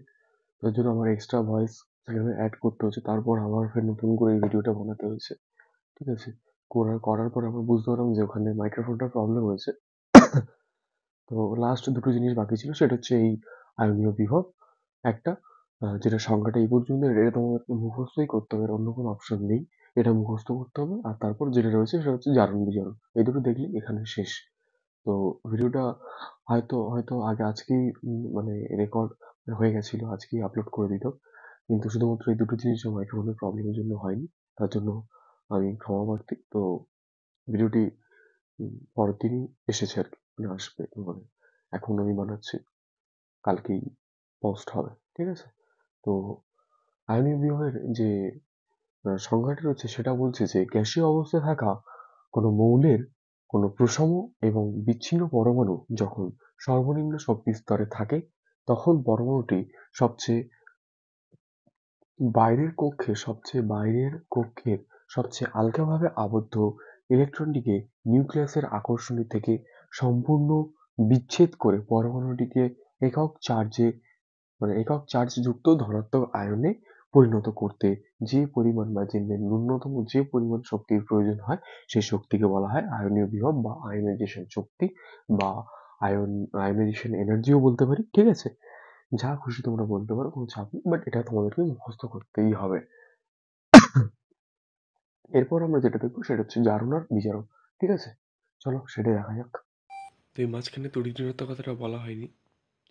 তার জন্য আমার এক্সট্রা ভয়েস সেখানে অ্যাড করতে হচ্ছে, তারপর আবার ফের নতুন করে এই ভিডিওটা বানাতে হয়েছে। ঠিক আছে, করার পর আমরা বুঝতে পারলাম যে ওখানে মাইক্রোফোনটার প্রবলেম হয়েছে। তো লাস্ট দুটো জিনিস বাকি ছিল, সেটা হচ্ছে এই আয়নীয় বিভব একটা, যেটা সংখ্যাটা এই পর্যন্ত, এটা তোমাদেরকে মুখস্থই করতে হবে, এর অন্য কোনো অপশন নেই, এটা মুখস্থ করতে হবে। আর তারপর যেটা রয়েছে সেটা হচ্ছে জারণ বিজারণ, এই দুটো দেখলেই এখানে শেষ। তো ভিডিওটা হয়তো হয়তো আজকেই মানে রেকর্ড হয়ে গেছিল, আজকেই আপলোড করে দিত, কিন্তু শুধুমাত্র এই দুটো জিনিস মাইক্রোফোনের প্রবলেমের জন্য হয়নি, তার জন্য আমি ক্ষমা প্রার্থী। তো ভিডিওটি পরের দিনই এসেছে আর কি, মানে আসবে, মানে এখন আমি বানাচ্ছি, কালকেই পোস্ট হবে। ঠিক আছে, তো আয়নীয় বিভবের যে সংজ্ঞাটি রয়েছে সেটা বলছে যে গ্যাসীয় অবস্থায় থাকা কোনো মৌলের কোনো প্রসম এবং বিচ্ছিন্ন পরমাণু যখন সর্বনিম্ন শক্তি স্তরে থাকে, তখন পরমাণুটি সবচেয়ে বাইরের কক্ষের সবচেয়ে আলগাভাবে আবদ্ধ ইলেকট্রনটিকে নিউক্লিয়াসের আকর্ষণী থেকে সম্পূর্ণ বিচ্ছেদ করে পরমাণুটিকে একক চার্জে একক চার্জযুক্ত ধনাত্মক আয়নে পরিণত করতে যে পরিমাণ বা যে ন্যূনতম যে পরিমাণ শক্তির প্রয়োজন হয়, সেই শক্তিকে বলা হয় আয়নীয় বিভব বা আয়নাইজেশন শক্তি, বা আয়নাইজেশন এনার্জিও বলতে পারি। ঠিক আছে, যা খুশি তোমরা বলতে পারো, কোনো চাপ নেই, বাট এটা তোমাদেরকে মুখস্থ করতেই হবে। এরপর আমরা যেটা দেখবো সেটা হচ্ছে জারণ আর বিজারণ। ঠিক আছে, চলো সেটাই দেখা যাক। তো এই মাঝখানে তড়িৎ কথাটা বলা হয়নি,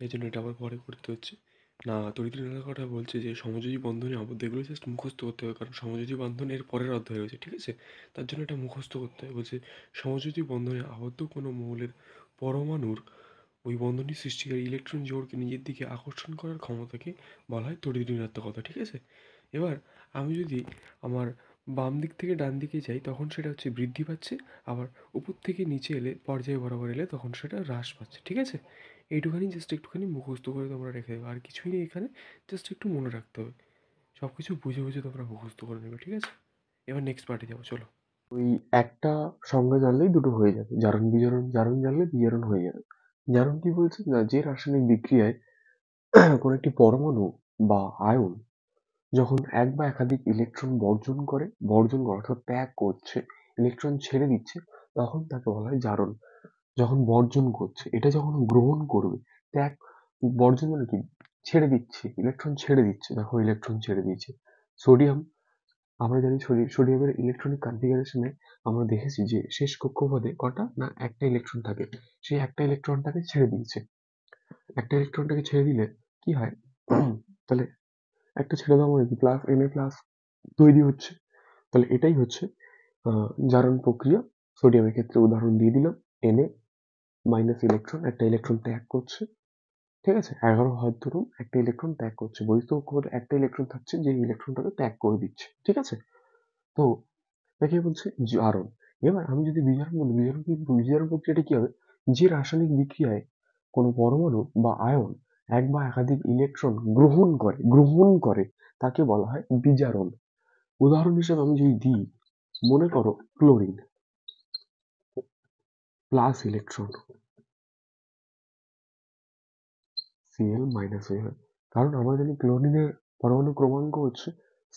এই জন্য এটা আবার পরে করতে হচ্ছে। না, তড়িৎ কথা বলছে যে সমযোজী বন্ধনে আবদ্ধ, এগুলো জাস্ট মুখস্থ করতে হবে, কারণ সমযোজী বন্ধন এর পরের অধ্যায় রয়েছে। ঠিক আছে, তার জন্য এটা মুখস্থ করতে হবে। বলছে সমযোজী বন্ধনে আবদ্ধ কোনো মৌলের পরমাণুর ওই বন্ধনী সৃষ্টিকারী ইলেকট্রন জোড়কে নিজের দিকে আকর্ষণ করার ক্ষমতাকে বলা হয় তড়িৎ ঋণাত্মকতা। ঠিক আছে, এবার আমি যদি আমার বাম দিক থেকে ডান দিকে যাই তখন সেটা হচ্ছে বৃদ্ধি পাচ্ছে, আবার উপর থেকে নিচে এলে পর্যায়ে বরাবর এলে তখন সেটা হ্রাস পাচ্ছে। ঠিক আছে, এইটুখানি জাস্ট একটুখানি মুখস্থ করে তোমরা রেখে দেবে, আর কিছুই নেই এখানে, জাস্ট একটু মনে রাখতে হবে। সব কিছু বুঝে বুঝে তোমরা মুখস্থ করে নেবে। ঠিক আছে, এবার নেক্সট পার্টে যাবো, চলো। ওই একটা সংজ্ঞা জানলেই দুটো হয়ে যাবে, জারণ বিজারণ, জারণ জানলে বিজারণ হয়ে যাবে। জারণ কি বলছে না, যে রাসায়নিক বিক্রিয়ায় কোনো একটি পরমাণু বা আয়ন যখন এক বা একাধিক ইলেকট্রন বর্জন করে অর্থাৎ ত্যাগ করছে, ইলেকট্রন ছেড়ে দিচ্ছে, তখন তাকে বলা হয় জারণ। যখন বর্জন করছে, এটা যখন গ্রহণ করবে, ত্যাগ, বর্জন মানে কি, ছেড়ে দিচ্ছে, ইলেকট্রন ছেড়ে দিচ্ছে, দেখো ইলেকট্রন ছেড়ে দিচ্ছে। সোডিয়াম, আমরা জানি সোডিয়ামের ইলেকট্রনিক কনফিগারেশনে আমরা দেখেছি যে শেষ কক্ষপথে কটা না একটা ইলেকট্রন থাকে, সেই একটা ইলেকট্রনটাকে ছেড়ে দিয়েছে। একটা ইলেকট্রনটাকে ছেড়ে দিলে কি হয়, তাহলে একটা ছেড়ে দেওয়া মানে কি, প্লাস Na প্লাস তৈরি হচ্ছে। তাহলে এটাই হচ্ছে জারণ প্রক্রিয়া। সোডিয়ামের ক্ষেত্রে উদাহরণ দিয়ে দিলাম, Na মাইনাস ইলেকট্রন একটা ইলেকট্রন ত্যাগ করছে। ঠিক আছে, 11 হাত ধরুন, একটা ইলেকট্রন ত্যাগ করছে, বহিস্থ কক্ষপথে একটা ইলেকট্রন থাকছে যে ইলেকট্রনটাকে ত্যাগ করে দিচ্ছে। ঠিক আছে, তো একে বলছে জারণ। এবার আমি যদি বিজারণ বলি, বিজারণ প্রক্রিয়াটা কি হবে, যে রাসায়নিক বিক্রিয়ায় কোনো পরমাণু বা আয়ন এক বা একাধিক ইলেকট্রন গ্রহণ করে তাকে বলা হয় বিজারণ। উদাহরণ হিসেবে আমি যদি দিই, মনে করো chlorine plus electron, Cl minus হয়ে হয়, কারণ আমরা জানি ক্লোরিনের পরমাণু ক্রমাঙ্ক হচ্ছে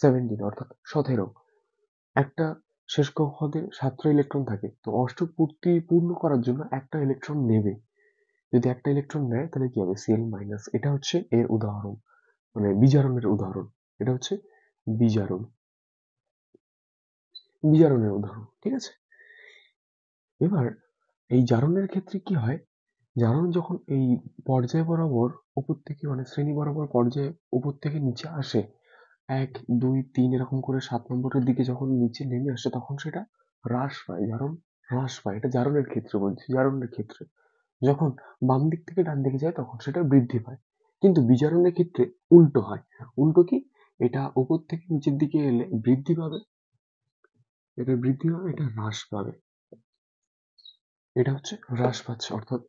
17, অর্থাৎ 17। একটা শেষ কক্ষপথে 7টা ইলেকট্রন থাকে, তো অষ্টক পূর্ণ করার জন্য একটা ইলেকট্রন নেবে। যদি একটা ইলেকট্রন নেয় তাহলে কি হবে, Cl মাইনাস। এটা হচ্ছে এর উদাহরণ, মানে বিজারণের উদাহরণ। এটা হচ্ছে বিজারণ, বিজারণের উদাহরণ। ঠিক আছে, এবার এই জারণের ক্ষেত্রে কি হয়, জারণ যখন এই পর্যায় বরাবর উপর থেকে, মানে শ্রেণী বরাবর পর্যায়ে উপর থেকে নিচে আসে, 1 2 3 এরকম করে 7 নম্বরের দিকে যখন নিচে নেমে আসে, তখন সেটা হ্রাস পায়, জারণ হ্রাস পায়। এটা জারণের ক্ষেত্রে বলছি, জারণের ক্ষেত্রে যখন বাম দিক থেকে ডান দিকে যায় তখন সেটা বৃদ্ধি পায়। কিন্তু বিজারণের ক্ষেত্রে উল্টো হয়। উল্টো কি, এটা উপর থেকে নিচের দিকে এলে বৃদ্ধি পাবে, এটা হ্রাস পাবে। এটা হচ্ছে হ্রাস পাচ্ছে, অর্থাৎ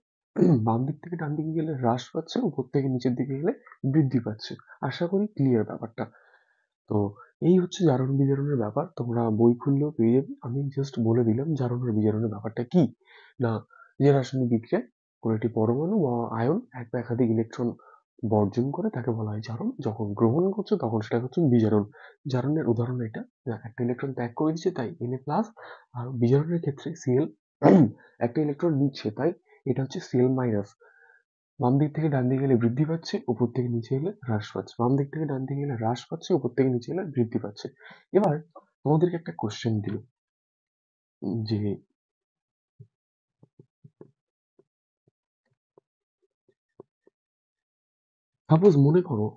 বাম দিক থেকে ডান দিকে গেলে হ্রাস পাচ্ছে, উপর থেকে নিচের দিকে গেলে বৃদ্ধি পাচ্ছে। আশা করি ক্লিয়ার ব্যাপারটা। তো এই হচ্ছে জারণ বিজারণের ব্যাপার, তোমরা বই খুললেও পেয়ে যাবে। আমি জাস্ট বলে দিলাম জারণ আর বিজারণের ব্যাপারটা কি, না যে রাসায়নিক বিক্রিয়ায় কোনো একটি পরমাণু বা আয়ন এক বা একাধিক ইলেকট্রন বর্জন করে তাকে বলা হয় জারণ, যখন গ্রহণ করছে তখন সেটা হচ্ছে বিজারণ। জারণের উদাহরণ এটা, একটা ইলেকট্রন ত্যাগ করে দিচ্ছে তাই Na+, আর বিজারণের ক্ষেত্রে Cl একটা ইলেকট্রন নিচ্ছে তাই এটা হচ্ছে Cl-। বাম দিক থেকে ডান দিকে গেলে বৃদ্ধি পাচ্ছে, উপর থেকে নিচে এলে হ্রাস পাচ্ছে। বাম দিক থেকে ডান দিকে গেলে হ্রাস পাচ্ছে, উপর থেকে নিচে এলে বৃদ্ধি পাচ্ছে। এবার তোমাদেরকে একটা কোশ্চেন দিল যে সাপোজ মনে করো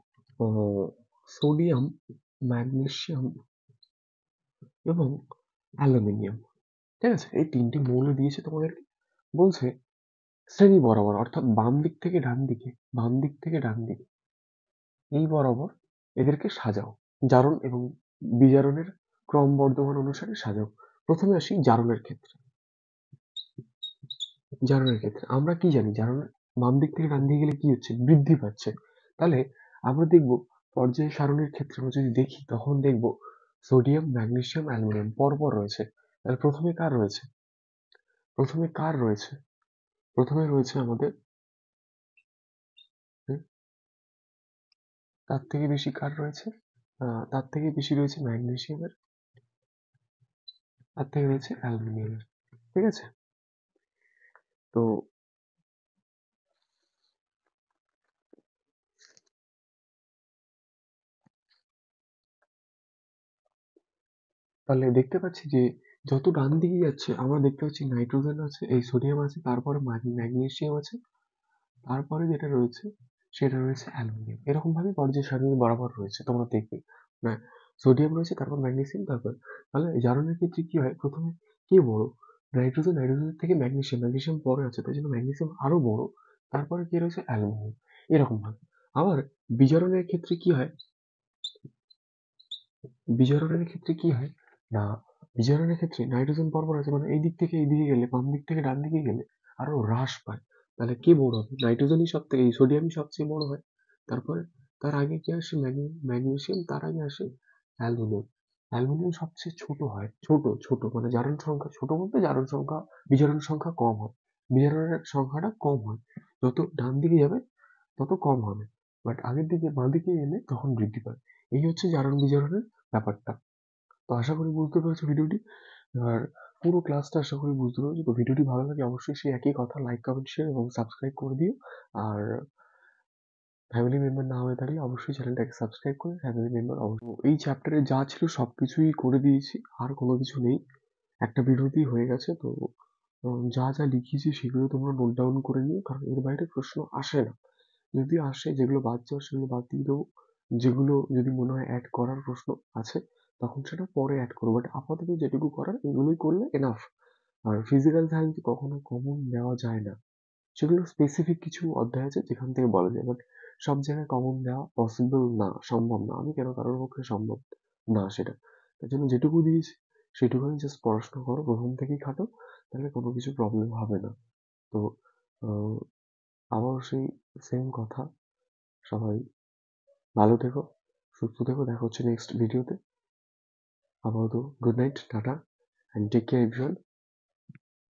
সোডিয়াম, ম্যাগনেসিয়াম এবং অ্যালুমিনিয়াম, ঠিক আছে, এই তিনটি মৌল দিয়েছে তোমাদেরকে। বলছে শ্রেণী বরাবর, অর্থাৎ বাম দিক থেকে ডান দিকে, বাম দিক থেকে ডান দিকে এই বরাবর এদেরকে সাজাও, জারণ এবং বিজারণের ক্রম বর্ধমান অনুসারে সাজাও। প্রথমে আসি জারণের ক্ষেত্রে। জারণের ক্ষেত্রে আমরা কি জানি, জারণের বাম দিক থেকে ডান দিকে গেলে কি হচ্ছে, বৃদ্ধি পাচ্ছে। তাহলে আমরা দেখব পর্যায় সারণীর ক্ষেত্রে আমরা যদি দেখি তখন দেখব সোডিয়াম, ম্যাগনেসিয়াম, অ্যালুমিনিয়াম পরপর রয়েছে। তাহলে প্রথমে কার রয়েছে, প্রথমে কার রয়েছে, প্রথমে রয়েছে আমাদের হুম, তার থেকে বেশি কার রয়েছে, তার থেকে বেশি রয়েছে ম্যাগনেসিয়ামের, তার থেকে রয়েছে অ্যালুমিনিয়ামের, ঠিক আছে। তো তাহলে দেখতে পাচ্ছি যে যত ডান দিকে যাচ্ছে আমরা দেখতে পাচ্ছি নাইট্রোজেন আছে, এই সোডিয়াম আছে, তারপরে ম্যাগনেসিয়াম আছে, তারপরে যেটা রয়েছে সেটা রয়েছে অ্যালুমিনিয়াম। এরকম ভাবে পর্যায় সারণী বরাবর রয়েছে, তোমরা দেখবে না, সোডিয়াম রয়েছে, তারপর ম্যাগনেসিয়াম, তারপর। তাহলে জারণের ক্ষেত্রে কি হয়, প্রথমে কে বড়, নাইট্রোজেন, নাইট্রোজেন থেকে ম্যাগনেসিয়াম, ম্যাগনেসিয়াম পরে আছে তাই জন্য ম্যাগনেসিয়াম আরো বড়, তারপরে কি রয়েছে অ্যালুমিনিয়াম, এরকম ভাবে। আবার বিজারণের ক্ষেত্রে কি হয়, বিজারণের ক্ষেত্রে কি হয় না, বিজারণের ক্ষেত্রে নাইট্রোজেন পরপর আছে মানে এই দিক থেকে এই দিকে গেলে, বাম দিক থেকে ডান দিকে গেলে আরো হ্রাস পায়। তাহলে কে বড় হবে, নাইট্রোজেনই সব থেকে, এই সোডিয়ামই সবচেয়ে বড় হয়। তারপরে তার আগে কি আসে, ম্যাগনেসিয়াম, তার আগে আসে অ্যালুমিনিয়াম। অ্যালুমিনিয়াম সবচেয়ে ছোট হয়, ছোট ছোট মানে জারণ সংখ্যা ছোট, বলতে জারণ সংখ্যা, বিজারণ সংখ্যা কম হয়, বিজারণের সংখ্যাটা কম হয়, যত ডান দিকে যাবে তত কম হবে, বাট আগের দিকে বাঁ দিকে এলে তখন বৃদ্ধি পায়। এই হচ্ছে জারণ বিজারণের ব্যাপারটা। তো আশা করি বুঝতে পেরেছো ভিডিওটি। আর পুরো ক্লাসটা আশা করি বুঝতে পেরেছো। তো ভিডিওটি ভালো লাগে অবশ্যই সেই একই কথা, লাইক, কমেন্ট, শেয়ার এবং সাবস্ক্রাইব করে দিও। আর ফ্যামিলি মেম্বার না হয়ে থাকলে অবশ্যই চ্যানেলটাকে সাবস্ক্রাইব করে ফ্যামিলি মেম্বার অবশ্যই। এই চ্যাপ্টারে যা ছিল সবকিছুই করে দিয়েছি, আর কোনো কিছু নেই, একটা ভিডিওতেই হয়ে গেছে। তো যা যা লিখিয়েছি সেগুলো তোমরা নোট ডাউন করে নিও, কারণ এর বাইরে প্রশ্ন আসে না। যদি আসে, যেগুলো বাদ যাওয়ার সেগুলো বাদ দিয়ে দেবো, যেগুলো যদি মনে হয় অ্যাড করার প্রশ্ন আছে তখন সেটা পরে অ্যাড করবো, বাট আপাতত যেটুকু করার এগুলোই করলে এনাফ। আর ফিজিক্যাল সায়েন্স কখনো কমন দেওয়া যায় না, সেগুলো স্পেসিফিক কিছু অধ্যায় আছে যেখান থেকে বলা যায়, বাট সব জায়গায় কমন দেওয়া পসিবল না, সম্ভব না, আমি কেন কারোর পক্ষে সম্ভব না সেটা। তার জন্য যেটুকু দিয়েছি সেটুকুনি জাস্ট পড়াশোনা করো, প্রথম থেকেই খাটো, তাহলে কোনো কিছু প্রবলেম হবে না। তো আবার সেই সেম কথা, সবাই ভালো থেকো, সুস্থ থেকো, দেখা হচ্ছে নেক্সট ভিডিওতে। আপাতত good night, tata, and take care everyone.